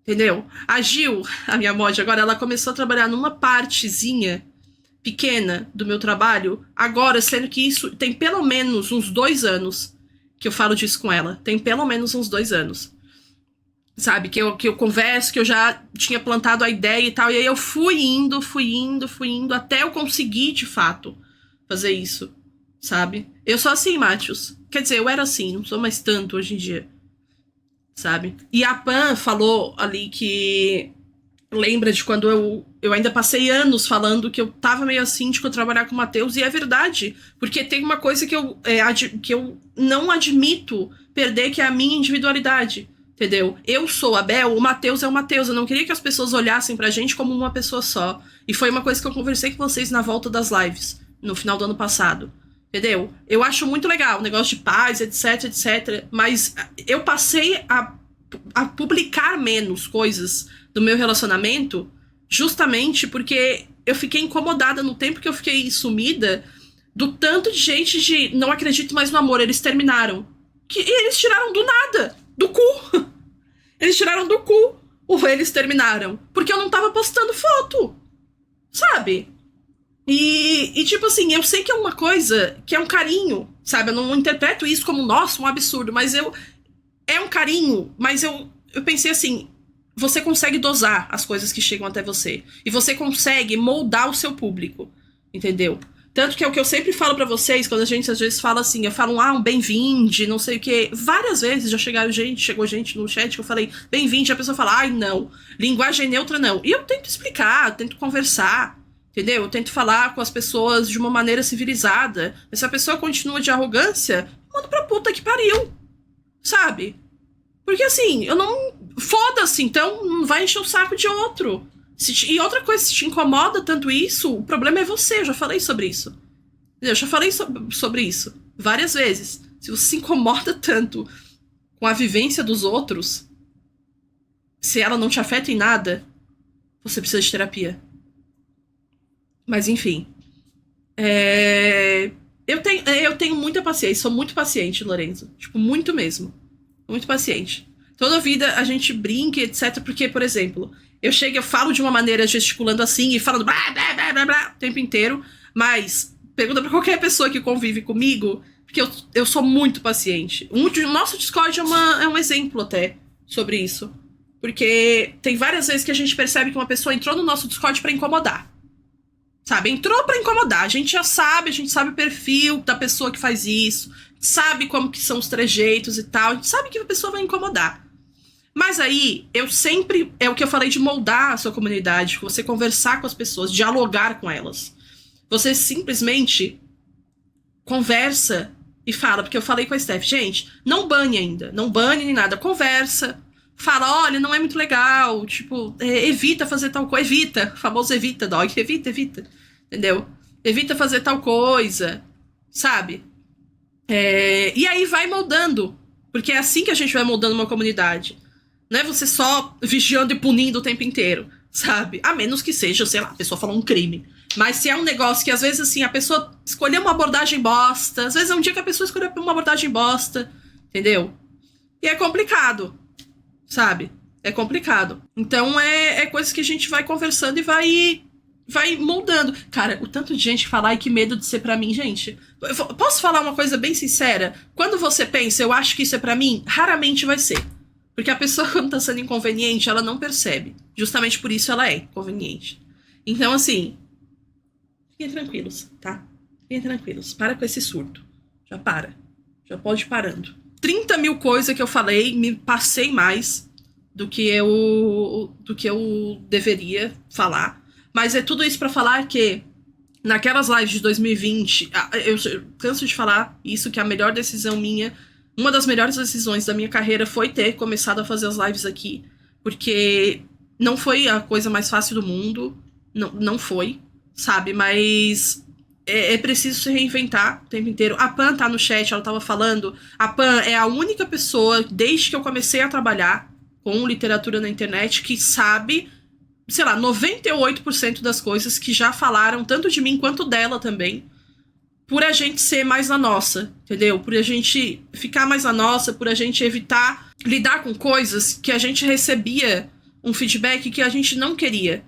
entendeu? A Gil, a minha mod, agora, ela começou a trabalhar numa partezinha pequena do meu trabalho, agora, sendo que isso tem pelo menos uns 2 anos que eu falo disso com ela. Tem pelo menos uns 2 anos. Sabe, que eu converso, que eu já tinha plantado a ideia e tal, e aí eu fui indo, até eu conseguir, de fato, fazer isso, sabe? Eu sou assim, Matheus. Quer dizer, eu era assim, não sou mais tanto hoje em dia, sabe? E a Pan falou ali que lembra de quando eu ainda passei anos falando que eu tava meio assim de que eu trabalhar com o Matheus, e é verdade, porque tem uma coisa que eu não admito perder, que é a minha individualidade. Entendeu? Eu sou a Bel, o Matheus é o Matheus. Eu não queria que as pessoas olhassem pra gente como uma pessoa só. E foi uma coisa que eu conversei com vocês na volta das lives, no final do ano passado. Entendeu? Eu acho muito legal o negócio de paz, etc, etc. Mas eu passei a publicar menos coisas do meu relacionamento justamente porque eu fiquei incomodada no tempo que eu fiquei sumida do tanto de gente de não acredito mais no amor. Eles terminaram. E eles tiraram do nada. Do cu. Eles tiraram do cu. Eles terminaram. Porque eu não tava postando foto. Sabe? E tipo assim, eu sei que é uma coisa que é um carinho, sabe? Eu não interpreto isso como, nossa, um absurdo. Mas é um carinho. Mas eu pensei assim, você consegue dosar as coisas que chegam até você. E você consegue moldar o seu público. Entendeu? Tanto que é o que eu sempre falo pra vocês, quando a gente às vezes fala assim, eu falo, um bem-vinde, não sei o quê. Várias vezes já chegou gente no chat que eu falei, bem-vinde, a pessoa fala, ai, não, linguagem neutra não. E eu tento explicar, tento conversar, Entendeu? Eu tento falar com as pessoas de uma maneira civilizada. Mas se a pessoa continua de arrogância, manda pra puta que pariu. Sabe? Porque assim, eu não. Foda-se, então não vai encher o saco de outro. E outra coisa, se te incomoda tanto isso, o problema é você. Eu já falei sobre isso. Eu já falei sobre isso várias vezes. Se você se incomoda tanto com a vivência dos outros, se ela não te afeta em nada, você precisa de terapia. Mas enfim. Eu tenho muita paciência. Sou muito paciente, Lorenzo. Tipo, muito mesmo. Muito paciente. Toda a vida a gente brinca, etc. Porque, por exemplo, eu falo de uma maneira gesticulando assim e falando blá, blá, blá, blá, blá, o tempo inteiro. Mas pergunta pra qualquer pessoa que convive comigo, porque eu sou muito paciente. O nosso Discord é um exemplo até sobre isso. Porque tem várias vezes que a gente percebe que uma pessoa entrou no nosso Discord pra incomodar. Sabe? Entrou pra incomodar. A gente sabe o perfil da pessoa que faz isso, sabe como que são os trejeitos e tal, a gente sabe que a pessoa vai incomodar. Mas aí, é o que eu falei de moldar a sua comunidade, você conversar com as pessoas, dialogar com elas. Você simplesmente conversa e fala, porque eu falei com a Steph, gente, não bane ainda, não bane nem nada, conversa, fala, olha, não é muito legal, tipo, evita fazer tal coisa, evita, famoso evita, dog, evita, entendeu? Evita fazer tal coisa, sabe? E aí vai moldando, porque é assim que a gente vai moldando uma comunidade. Não é você só vigiando e punindo o tempo inteiro, sabe? A menos que seja, sei lá, a pessoa falou um crime. Mas se é um negócio que às vezes assim, a pessoa escolheu uma abordagem bosta, às vezes é um dia que a pessoa escolheu uma abordagem bosta, entendeu? E é complicado, sabe? É complicado. Então é coisas que a gente vai conversando e vai moldando. Cara, o tanto de gente falar, ai, que medo de ser pra mim, gente. Posso falar uma coisa bem sincera? Quando você pensa, eu acho que isso é pra mim, raramente vai ser. Porque a pessoa, quando tá sendo inconveniente, ela não percebe. Justamente por isso ela é inconveniente. Então, assim, fiquem tranquilos, tá? Fiquem tranquilos. Para com esse surto. Já para. Já pode ir parando. 30 mil coisas que eu falei, me passei mais do que eu deveria falar. Mas é tudo isso pra falar que naquelas lives de 2020, eu canso de falar isso, que a melhor decisão minha, uma das melhores decisões da minha carreira foi ter começado a fazer as lives aqui. Porque não foi a coisa mais fácil do mundo, não foi, sabe? Mas é preciso se reinventar o tempo inteiro. A Pan tá no chat, ela tava falando, a Pan é a única pessoa, desde que eu comecei a trabalhar com literatura na internet, que sabe, sei lá, 98% das coisas que já falaram, tanto de mim quanto dela também, por a gente ser mais na nossa, entendeu? Por a gente ficar mais na nossa, por a gente evitar lidar com coisas que a gente recebia um feedback que a gente não queria.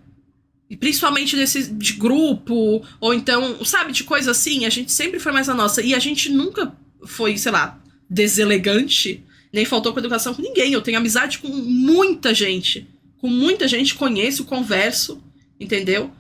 E principalmente de grupo, ou então, sabe, de coisa assim, a gente sempre foi mais na nossa. E a gente nunca foi, sei lá, deselegante, nem faltou com educação com ninguém. Eu tenho amizade com muita gente. Com muita gente, conheço, converso, entendeu?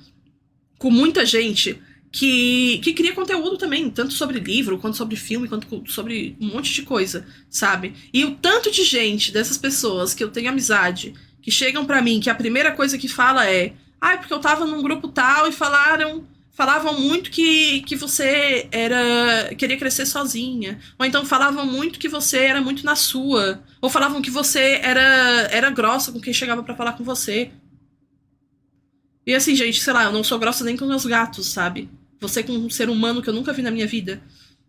Com muita gente que cria conteúdo também, tanto sobre livro, quanto sobre filme, quanto sobre um monte de coisa, sabe? E o tanto de gente, dessas pessoas que eu tenho amizade, que chegam pra mim, que a primeira coisa que fala é: ai, porque eu tava num grupo tal e falavam muito que você queria crescer sozinha. Ou então falavam muito que você era muito na sua. Ou falavam que você era grossa com quem chegava pra falar com você. E assim, gente, sei lá, eu não sou grossa nem com meus gatos, sabe? Você com um ser humano que eu nunca vi na minha vida.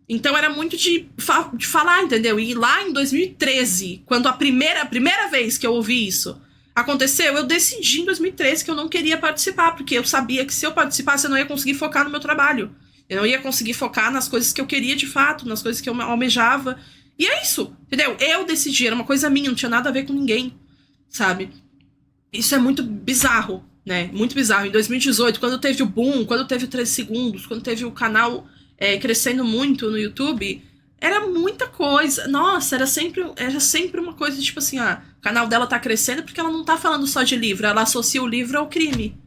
Então era muito de falar, entendeu? E lá em 2013, quando a primeira vez que eu ouvi isso aconteceu, eu decidi em 2013 que eu não queria participar, porque eu sabia que se eu participasse eu não ia conseguir focar no meu trabalho. Eu não ia conseguir focar nas coisas que eu queria de fato, nas coisas que eu almejava. E é isso, entendeu? Eu decidi, era uma coisa minha, não tinha nada a ver com ninguém, sabe? Isso é muito bizarro, né? Muito bizarro. Em 2018, quando teve o boom, quando teve o 13 segundos, quando teve o canal crescendo muito no YouTube, era muita coisa. Nossa, era sempre uma coisa tipo assim, o canal dela tá crescendo porque ela não tá falando só de livro, ela associa o livro ao crime.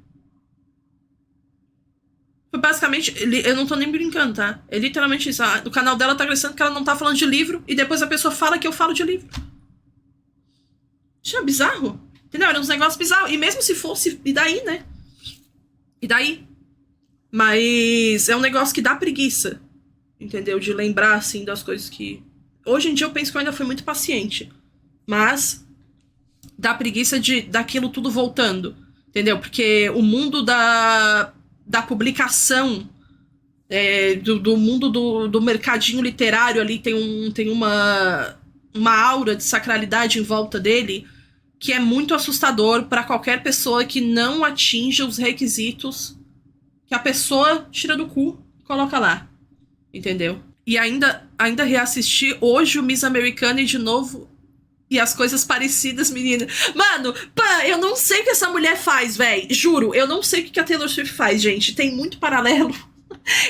Foi basicamente, eu não tô nem brincando, tá? É literalmente isso. O canal dela tá crescendo porque ela não tá falando de livro e depois a pessoa fala que eu falo de livro. Isso é bizarro. Entendeu? Eram uns negócios bizarros. E mesmo se fosse, e daí, né? E daí? Mas é um negócio que dá preguiça, entendeu? De lembrar, assim, das coisas que... Hoje em dia eu penso que eu ainda fui muito paciente. Mas dá preguiça daquilo tudo voltando, entendeu? Porque o mundo da publicação, do mundo do mercadinho literário ali, tem uma aura de sacralidade em volta dele que é muito assustador para qualquer pessoa que não atinja os requisitos que a pessoa tira do cu e coloca lá, entendeu? E ainda reassisti hoje o Miss Americana e de novo, e as coisas parecidas, menina. Mano, pá, eu não sei o que essa mulher faz, véi. Juro, eu não sei o que a Taylor Swift faz, gente. Tem muito paralelo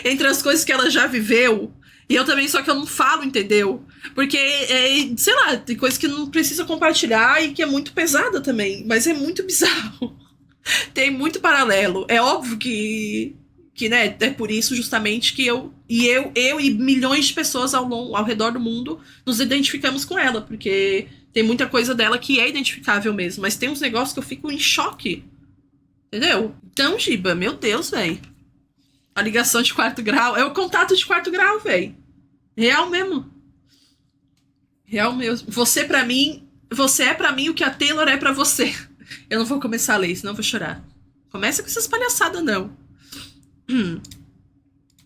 entre as coisas que ela já viveu e eu também, só que eu não falo, entendeu? Porque, sei lá, tem coisa que não precisa compartilhar e que é muito pesada também, mas é muito bizarro. Tem muito paralelo. É óbvio que né, é por isso justamente que eu e milhões de pessoas ao redor do mundo nos identificamos com ela, porque tem muita coisa dela que é identificável mesmo, mas tem uns negócios que eu fico em choque, entendeu? Então, Giba, meu Deus, velho. A ligação de 4º grau é o contato de 4º grau, velho. Real mesmo. Real mesmo. Você é pra mim o que a Taylor é pra você. Eu não vou começar a ler, senão eu vou chorar. Começa com essas palhaçadas, não.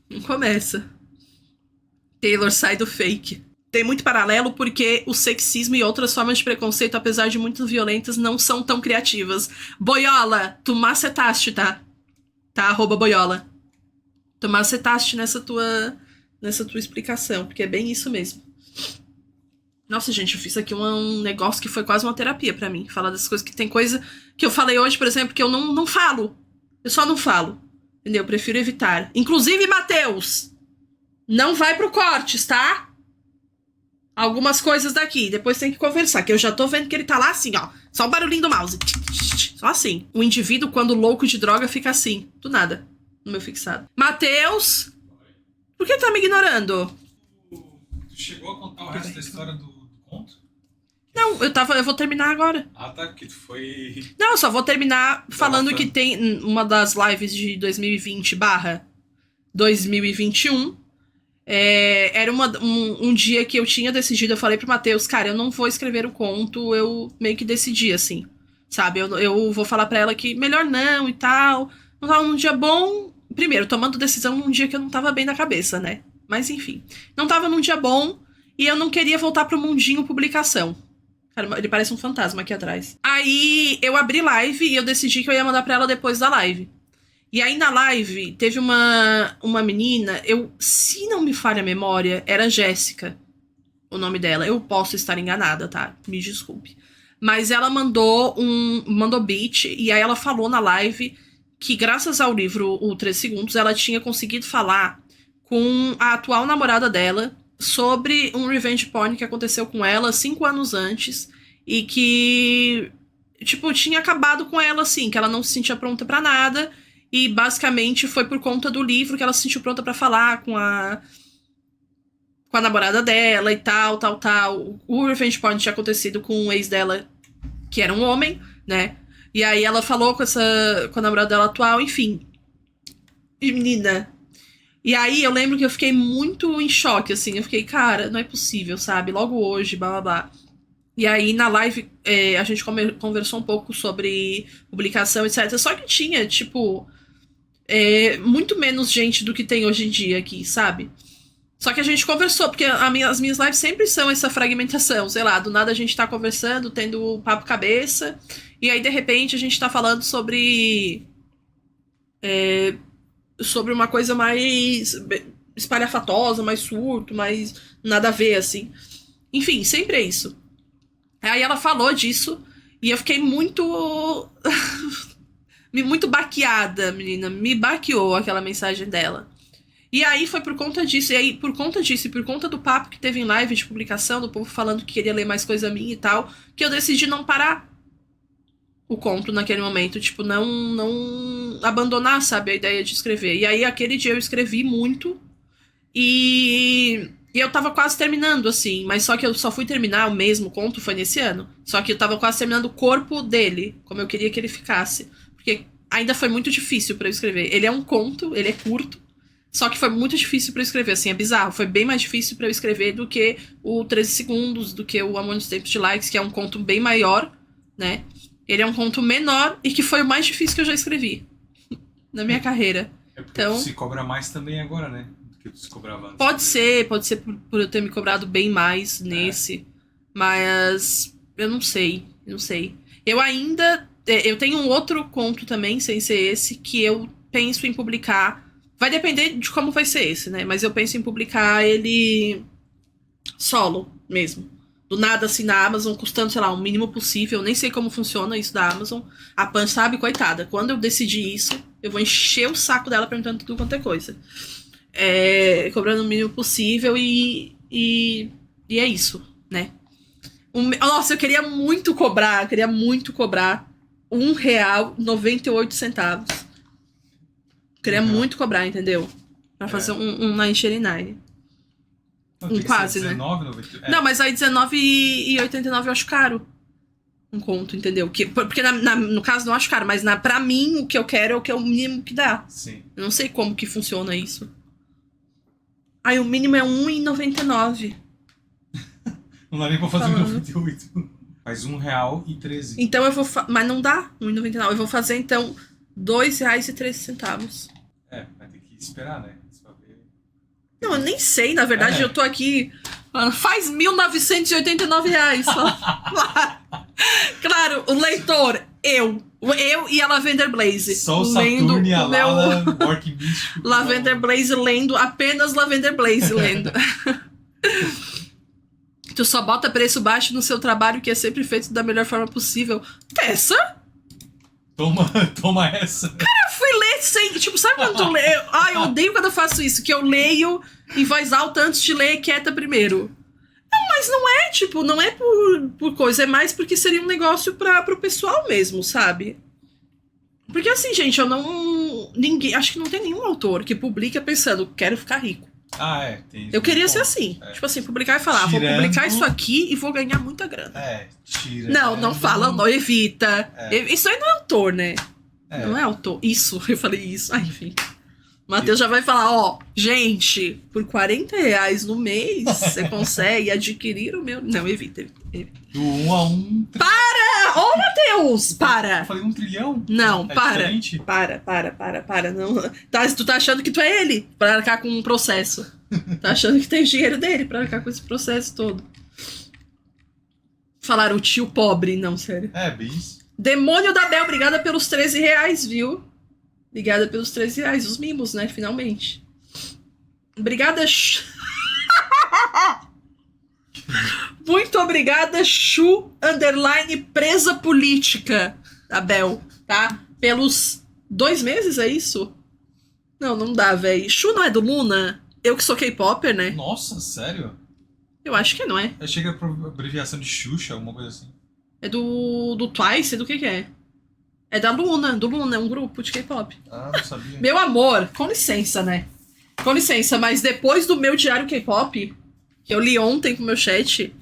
Não começa. Taylor sai do fake. Tem muito paralelo porque o sexismo e outras formas de preconceito, apesar de muito violentas, não são tão criativas. Boiola, tu macetaste, tá? Tá, @boiola. Tu macetaste nessa tua explicação, porque é bem isso mesmo. Nossa, gente, eu fiz aqui um negócio que foi quase uma terapia pra mim. Falar dessas coisas que tem coisa que eu falei hoje, por exemplo, que eu não falo. Eu só não falo. Entendeu? Eu prefiro evitar. Inclusive, Matheus, não vai pro cortes, tá? Algumas coisas daqui. Depois tem que conversar, que eu já tô vendo que ele tá lá assim, ó. Só o barulhinho do mouse. Só assim. O indivíduo, quando louco de droga, fica assim. Do nada. No meu fixado. Matheus, por que tá me ignorando? Tu chegou a contar o resto da história do conto? Não, eu vou terminar agora. Ah, tá, porque tu foi... Não, eu só vou terminar falando que tem uma das lives de 2020/2021. Era um dia que eu tinha decidido, eu falei pro Matheus, cara, eu não vou escrever o conto, eu meio que decidi, assim, sabe? Eu vou falar pra ela que melhor não e tal. Não tava num dia bom, primeiro, tomando decisão num dia que eu não tava bem na cabeça, né? Mas enfim, não tava num dia bom e eu não queria voltar pro mundinho publicação. Cara, ele parece um fantasma aqui atrás. Aí eu abri live e eu decidi que eu ia mandar pra ela depois da live. E aí na live teve uma menina, se não me falha a memória, era Jéssica, o nome dela. Eu posso estar enganada, tá? Me desculpe. Mas ela mandou beat e aí ela falou na live que graças ao livro O 3 Segundos ela tinha conseguido falar com a atual namorada dela sobre um revenge porn que aconteceu com ela 5 anos antes e que, tipo, tinha acabado com ela, assim, que ela não se sentia pronta pra nada e basicamente foi por conta do livro que ela se sentiu pronta pra falar com a namorada dela e tal. O revenge porn tinha acontecido com o ex dela, que era um homem, né? E aí ela falou com a namorada dela atual, enfim. E menina... E aí eu lembro que eu fiquei muito em choque, assim. Eu fiquei, cara, não é possível, sabe? Logo hoje, blá, blá, blá. E aí na live a gente conversou um pouco sobre publicação, etc. Só que tinha, tipo, muito menos gente do que tem hoje em dia aqui, sabe? Só que a gente conversou, porque as minhas lives sempre são essa fragmentação. Sei lá, do nada a gente tá conversando, tendo papo cabeça. E aí, de repente, a gente tá falando sobre uma coisa mais espalhafatosa, mais surto, mais nada a ver, assim. Enfim, sempre é isso. Aí ela falou disso e eu fiquei muito... muito baqueada, menina. Me baqueou aquela mensagem dela. E aí foi por conta disso. E aí, por conta disso e por conta do papo que teve em live de publicação, do povo falando que queria ler mais coisa minha e tal, que eu decidi não parar o conto naquele momento, tipo, não abandonar, sabe, a ideia de escrever. E aí, aquele dia eu escrevi muito e eu tava quase terminando, assim, mas só que eu só fui terminar o mesmo conto, foi nesse ano. Só que eu tava quase terminando o corpo dele, como eu queria que ele ficasse. Porque ainda foi muito difícil pra eu escrever. Ele é um conto, ele é curto, só que foi muito difícil pra eu escrever, assim, é bizarro. Foi bem mais difícil pra eu escrever do que o 13 Segundos, do que o Amor nos Tempos de Likes, que é um conto bem maior, né? Ele é um conto menor e que foi o mais difícil que eu já escrevi na minha carreira. É porque Então, tu se cobra mais também agora, né? Do que tu se cobrava antes. pode ser por eu ter me cobrado bem mais nesse, mas eu não sei. Eu ainda, eu tenho um outro conto também, sem ser esse, que eu penso em publicar. Vai depender de como vai ser esse, né? Mas eu penso em publicar ele solo mesmo. Do nada, assim, na Amazon, custando, sei lá, o mínimo possível. Eu nem sei como funciona isso da Amazon. A Pan sabe, coitada. Quando eu decidi isso, eu vou encher o saco dela perguntando tudo quanto é coisa. Cobrando o mínimo possível e é isso, né? Nossa, eu queria muito cobrar R$1,98. Queria muito cobrar, entendeu? Pra fazer um 99. Não, tem que Quase, ser né? R$19,90. Não, mas aí R$19,89 eu acho caro. Um conto, entendeu? Porque no caso não acho caro, mas pra mim o que eu quero é o mínimo que dá. Sim. Eu não sei como que funciona isso. Aí o mínimo é R$1,99. Não dá nem pra fazer Falando. 98. Faz R$1,13. Então eu vou... Mas não dá R$1,99. Eu vou fazer, então, R$2,13. Vai ter que esperar, né? Pra ver. Não, eu nem sei, na verdade, eu tô aqui... falando, faz R$1.989. Claro, o leitor, eu e a Lavender Blaze. Só o lendo Saturn e a o meu Lala, Orc Místico. Lavender Blaze lendo, apenas Lavender Blaze lendo. Tu só bota preço baixo no seu trabalho, que é sempre feito da melhor forma possível. Tessa? Toma essa. Eu fui ler sem... Tipo, sabe quando tu lê... Eu odeio quando eu faço isso, que eu leio em voz alta antes de ler quieta primeiro. Não, mas não é, tipo, não é por coisa, é mais porque seria um negócio pro pessoal mesmo, sabe? Porque assim, gente, acho que não tem nenhum autor que publica pensando, quero ficar rico. Tem. Eu queria ser assim. Tipo assim, publicar e falar, vou publicar isso aqui e vou ganhar muita grana. Tira. Não fala, não, evita. Isso aí não é autor, né? Não é autor. Isso, eu falei isso. Enfim. O Matheus já vai falar, gente, por R$40 no mês, você consegue adquirir o meu... Não, evita. Do 1 a 1... Para! Ô, Matheus! Para! Eu falei 1 trilhão? Não, para. Diferente? Para. Não. Tu tá achando que tu é ele pra arcar com um processo. Tá achando que tem dinheiro dele pra arcar com esse processo todo. Falaram o tio pobre. Não, sério. Bem isso. Demônio da Bel, obrigada pelos R$13, viu? Obrigada pelos R$13, os mimos, né? Finalmente. Obrigada. Muito obrigada, Chu _ presa política da Bel, tá? Pelos 2 meses, é isso? Não dá, véi. Chu não é do Luna? Eu que sou K-Popper, né? Nossa, sério? Eu acho que não é. Eu achei que era abreviação de Xuxa, alguma coisa assim. É do Twice? Do que é? É do Luna, é um grupo de K-pop. Não sabia. Meu amor, com licença, né? Com licença, mas depois do meu diário K-pop, que eu li ontem com o meu chat,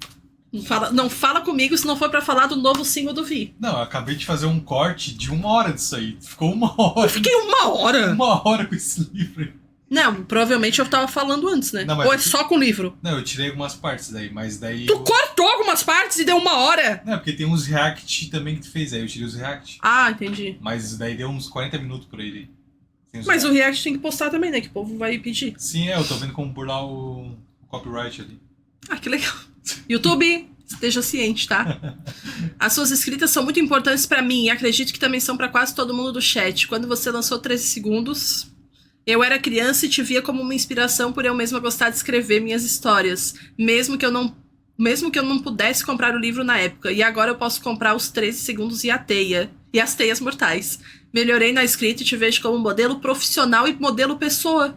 não fala comigo se não for pra falar do novo single do Vi. Não, eu acabei de fazer um corte de 1 hora disso aí. Ficou 1 hora. Eu fiquei 1 hora? 1 hora com esse livro aí. Não, provavelmente eu tava falando antes, né? Não, mas ou é só com o livro? Não, eu tirei algumas partes daí, mas daí... Tu cortou algumas partes e deu 1 hora? Não, porque tem uns react também que tu fez, aí eu tirei os react. Entendi. Mas daí deu uns 40 minutos por aí. Mas o react tem que postar também, né? Que o povo vai pedir. Sim, eu tô vendo como burlar o copyright ali. Que legal. YouTube, esteja ciente, tá? As suas escritas são muito importantes pra mim e acredito que também são pra quase todo mundo do chat. Quando você lançou 13 Segundos, eu era criança e te via como uma inspiração por eu mesma gostar de escrever minhas histórias, mesmo que eu não pudesse comprar o livro na época. E agora eu posso comprar os 13 Segundos e as Teias Mortais. Melhorei na escrita e te vejo como modelo profissional e modelo pessoa.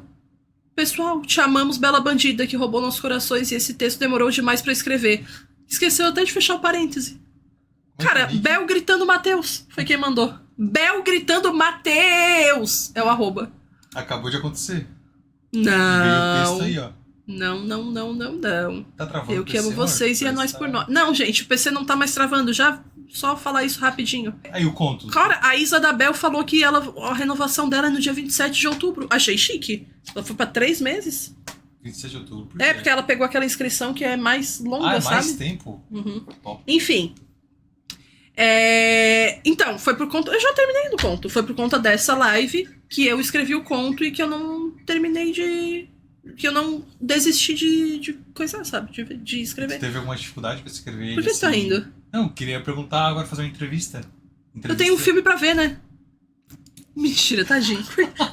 Pessoal, te amamos, bela bandida que roubou nossos corações e esse texto demorou demais pra escrever. Esqueceu até de fechar o parêntese. Cara, Bel gritando Matheus foi quem mandou. Bel gritando Matheus é o @. Acabou de acontecer. Não. Veio o texto aí, ó. Não. Tá travando Eu o que PC, amo vocês e é amor? nós por nós. Não, gente, o PC não tá mais travando. Já só falar isso rapidinho. Aí o conto. Cara, a Isabel falou que a renovação dela é no dia 27 de outubro. Achei chique. Ela foi pra 3 meses. 27 de outubro. Por É, quê? porque ela pegou aquela inscrição que é mais longa, é mais sabe? tempo? Uhum. Top. Enfim. Então, foi por conta... Eu já terminei do conto. Foi por conta dessa live que eu escrevi o conto e que eu não terminei de... Que eu não desisti de coisa, sabe? De Você escrever. teve alguma dificuldade pra escrever ele? Por que você tá rindo? Não, queria perguntar agora, fazer uma entrevista. Eu tenho um filme pra ver, né? Mentira, tadinho.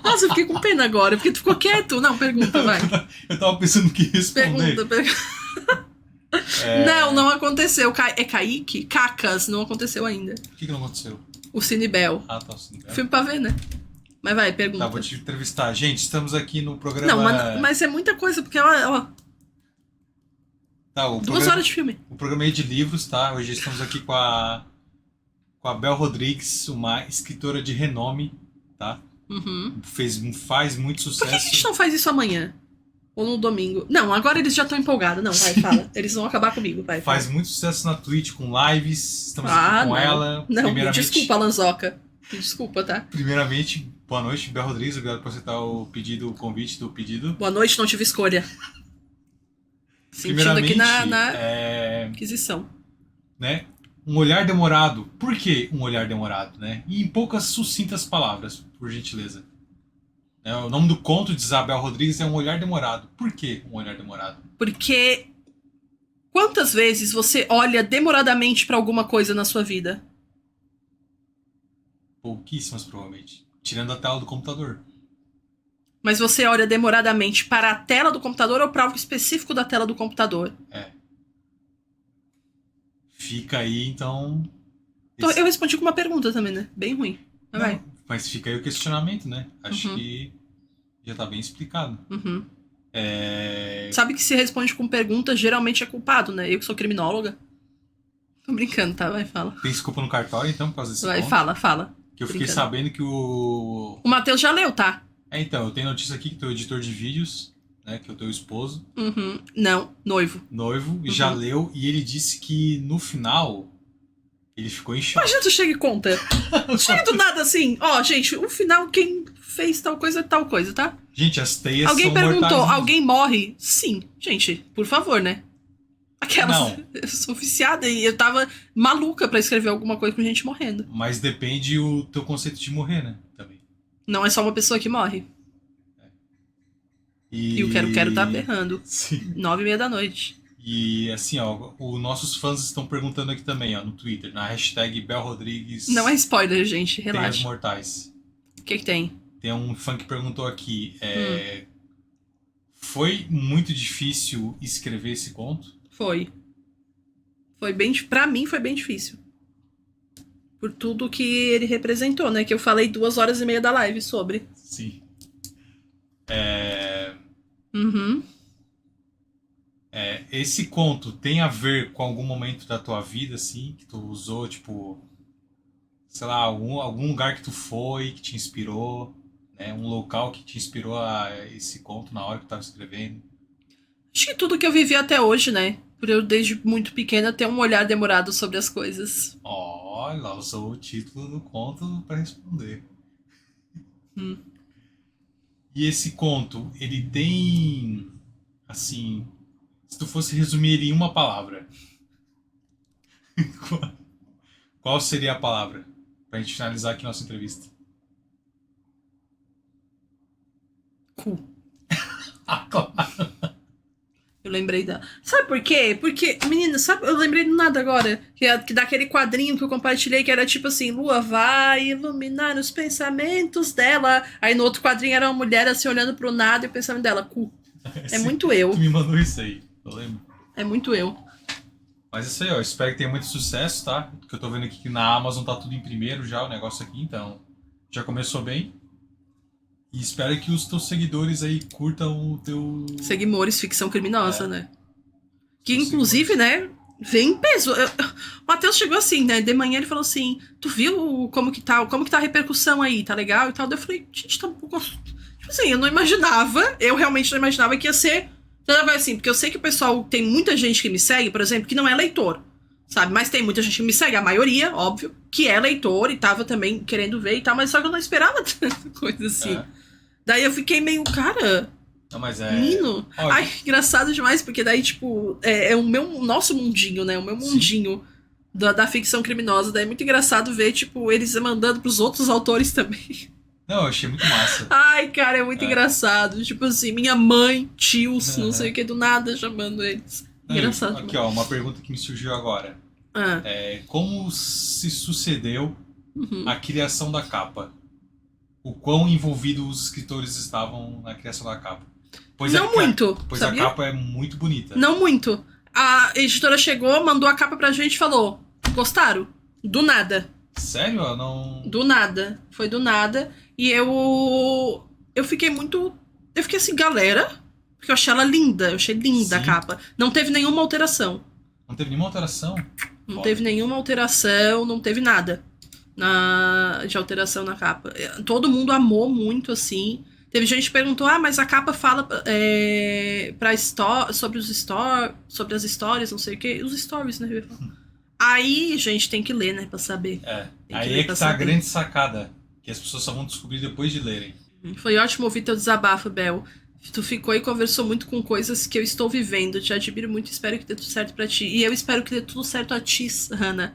Nossa, eu fiquei com pena agora, porque tu ficou quieto. Não, pergunta, vai. Eu tava pensando que responder. Pergunta. Não aconteceu. É Kaique? Cacas, não aconteceu ainda. O que não aconteceu? O Cinebel. Ah, tá. Sim, Filme pra ver, né? Mas vai, pergunta. Tá, vou te entrevistar. Gente, estamos aqui no programa... Não, mas é muita coisa, porque ó, Tá, 2 horas de filme. O programa é de livros, tá? Hoje estamos aqui com a Bel Rodrigues, uma escritora de renome, tá? Uhum. Faz muito Por sucesso. que a gente não faz isso amanhã? Ou no domingo? Não, agora eles já estão empolgados. Não, vai, fala. Eles vão acabar comigo, vai. Faz fala. muito sucesso na Twitch com lives. Estamos aqui com não. ela. Não, Primeiramente, desculpa, Lanzoca. Desculpa, tá? Primeiramente, boa noite, Bel Rodrigues. Obrigado por aceitar o convite do pedido. Boa noite, não tive escolha. Sentindo aqui na aquisição. Né? Um olhar demorado. Por que um olhar demorado, né? E em poucas sucintas palavras, por gentileza. O nome do conto de Isabel Rodrigues é Um Olhar Demorado. Por que um olhar demorado? Porque quantas vezes você olha demoradamente pra alguma coisa na sua vida? Pouquíssimas, provavelmente. Tirando a tela do computador. Mas você olha demoradamente para a tela do computador ou para algo específico da tela do computador? Fica aí, então... Então, eu respondi com uma pergunta também, né? Bem ruim. Mas vai. Mas fica aí o questionamento, né? Acho Uhum. que já tá bem explicado. Uhum. Sabe que se responde com perguntas, geralmente é culpado, né? Eu que sou criminóloga. Tô brincando, tá? Vai, fala. Tem desculpa no cartório, então, por causa desse Vai, ponto? fala. Que eu fiquei Brincando. sabendo que o... O Matheus já leu, tá? Então, eu tenho notícia aqui que teu editor de vídeos, né? Que é o teu esposo, Uhum. Não, noivo. noivo, já leu. E ele disse que no final... Ele ficou em choque. Imagina tu chega e conta. Chega do nada assim. Ó, gente, o final, quem fez tal coisa é tal coisa, tá? Gente, as teias Alguém são perguntou, mortais. alguém morre? Sim. Gente, por favor, né? Aquelas. Não. Eu sou viciada e eu tava maluca pra escrever alguma coisa com gente morrendo. Mas depende o teu conceito de morrer, né? Também. Não é só uma pessoa que morre. E o quero tá berrando. Sim. 9h30 da noite. E assim, ó, os nossos fãs estão perguntando aqui também, ó, no Twitter, na hashtag Bel Rodrigues. Não é spoiler, gente. Teias Relaxa. Mortais. O que tem? Tem um fã que perguntou aqui, foi muito difícil escrever esse conto? Foi. Pra mim foi bem difícil. Por tudo que ele representou, né? Que eu falei 2h30 da live sobre. Sim. Uhum. Esse conto tem a ver com algum momento da tua vida, assim, que tu usou, tipo, sei lá, algum lugar que tu foi, que te inspirou, né? Um local que te inspirou a esse conto na hora que tu tava escrevendo. Acho que tudo que eu vivi até hoje, né? Por eu, desde muito pequena, ter um olhar demorado sobre as coisas. Olha, usou o título do conto pra responder. E esse conto, ele tem, assim, se tu fosse resumir ele em uma palavra, qual seria a palavra? Pra gente finalizar aqui nossa entrevista. Cu. Ah, claro. Eu lembrei da... Sabe por quê? Porque, menina, sabe? Eu lembrei do nada agora. Que daquele quadrinho que eu compartilhei, que era tipo assim, Lua vai iluminar os pensamentos dela. Aí no outro quadrinho era uma mulher assim, olhando pro nada e o pensamento dela, cu. É muito eu. Tu me mandou isso aí, eu lembro. É muito eu. Mas isso aí, ó, espero que tenha muito sucesso, tá? Porque eu tô vendo aqui que na Amazon tá tudo em primeiro já, o negócio aqui, então já começou bem. E espero que os teus seguidores aí curtam o teu... Seguimores, ficção criminosa, né? Que Os inclusive, né, vem em peso. O Matheus chegou assim, né? De manhã ele falou assim: tu viu como que tá a repercussão aí? Tá legal e tal? Daí eu falei, gente, tá um pouco. Tipo assim, eu realmente não imaginava que ia ser. Assim, porque eu sei que o pessoal, tem muita gente que me segue, por exemplo, que não é leitor. sabe? Mas tem muita gente que me segue, a maioria, óbvio, que é leitor e tava também querendo ver e tal, mas só que eu não esperava tanta coisa assim. É. Daí eu fiquei meio, cara, Não, mas é. menino. Ó, Ai, engraçado demais, porque daí, tipo, é o nosso mundinho, né? O meu Sim. mundinho da ficção criminosa. Daí é muito engraçado ver, tipo, eles mandando pros outros autores também. Não, eu achei muito massa. Ai, cara, é muito engraçado. Tipo assim, minha mãe, tios, não Uhum. sei o que, do nada chamando eles. Não, Engraçado aqui, demais. ó, uma pergunta que me surgiu agora. Ah, Como se sucedeu uhum. a criação da capa? O quão envolvidos os escritores estavam na criação da capa? Não muito, Pois sabia? a capa é muito bonita. Não muito. A editora chegou, mandou a capa pra gente e falou: gostaram? Do nada. Sério? Eu não. Do nada. Foi do nada. E eu fiquei muito. Eu fiquei assim, galera. Porque eu achei ela linda. Eu achei linda a Sim. capa. Não teve nenhuma alteração. Não teve nenhuma alteração? Não Foda. teve nenhuma alteração, não teve nada de alteração na capa. Todo mundo amou muito, assim. Teve gente que perguntou, mas a capa fala sobre sobre as histórias, não sei o quê. Os stories, né? eu ia falar. Aí, gente, tem que ler, né, pra saber. É. Tem que Aí ler é que pra tá a saber. grande sacada. Que as pessoas só vão descobrir depois de lerem. Foi ótimo ouvir teu desabafo, Bel. Tu ficou e conversou muito com coisas que eu estou vivendo. Te admiro muito, espero que dê tudo certo pra ti. E eu espero que dê tudo certo a ti, Hannah.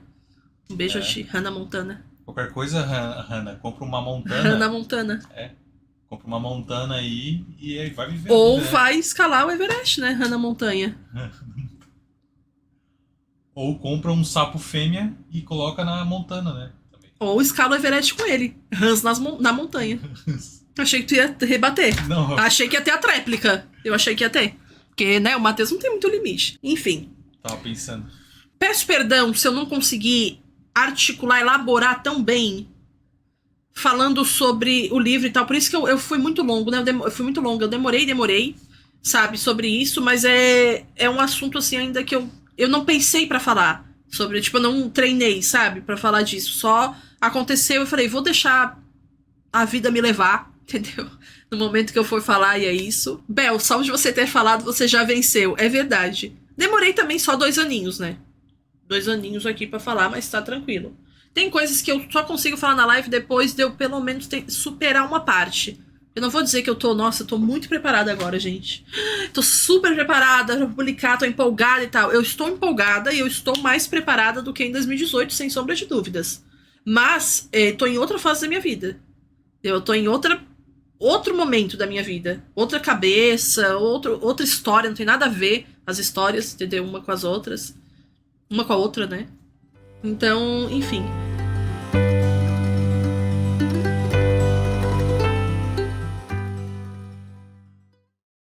Um beijo a ti, Hannah Montana. Qualquer coisa, Hannah, compra uma montana. Hannah Montana. Compra uma montana aí e aí vai viver. Ou né? vai escalar o Everest, né, Hannah Montanha? Ou compra um sapo fêmea e coloca na montana, né? Também. Ou escala o Everest com ele. Hans na montanha. Achei que tu ia rebater. Não, Achei que ia ter a tréplica. Eu achei que ia ter. Porque, né, o Matheus não tem muito limite. Enfim. tava pensando. Peço perdão se eu não conseguir articular, elaborar tão bem falando sobre o livro e tal. Por isso que eu fui muito longo, né? Eu fui muito longo. Eu demorei, sabe, sobre isso. Mas é um assunto, assim, ainda que eu não pensei pra falar sobre. Tipo, eu não treinei, sabe, pra falar disso. Só aconteceu, eu falei, vou deixar a vida me levar, entendeu? No momento que eu for falar, e é isso. Bel, só de você ter falado, você já venceu. É verdade. Demorei também só 2 aninhos, né? 2 aninhos aqui pra falar, mas tá tranquilo. Tem coisas que eu só consigo falar na live depois de eu, pelo menos, superar uma parte. Eu não vou dizer que eu tô muito preparada agora, gente. Tô super preparada pra publicar, tô empolgada e tal. Eu estou empolgada e eu estou mais preparada do que em 2018, sem sombra de dúvidas. Mas, tô em outra fase da minha vida. Eu tô em outro momento da minha vida. Outra cabeça, outra história, não tem nada a ver as histórias, entendeu? Uma com as outras. Uma com a outra, né? Então, enfim.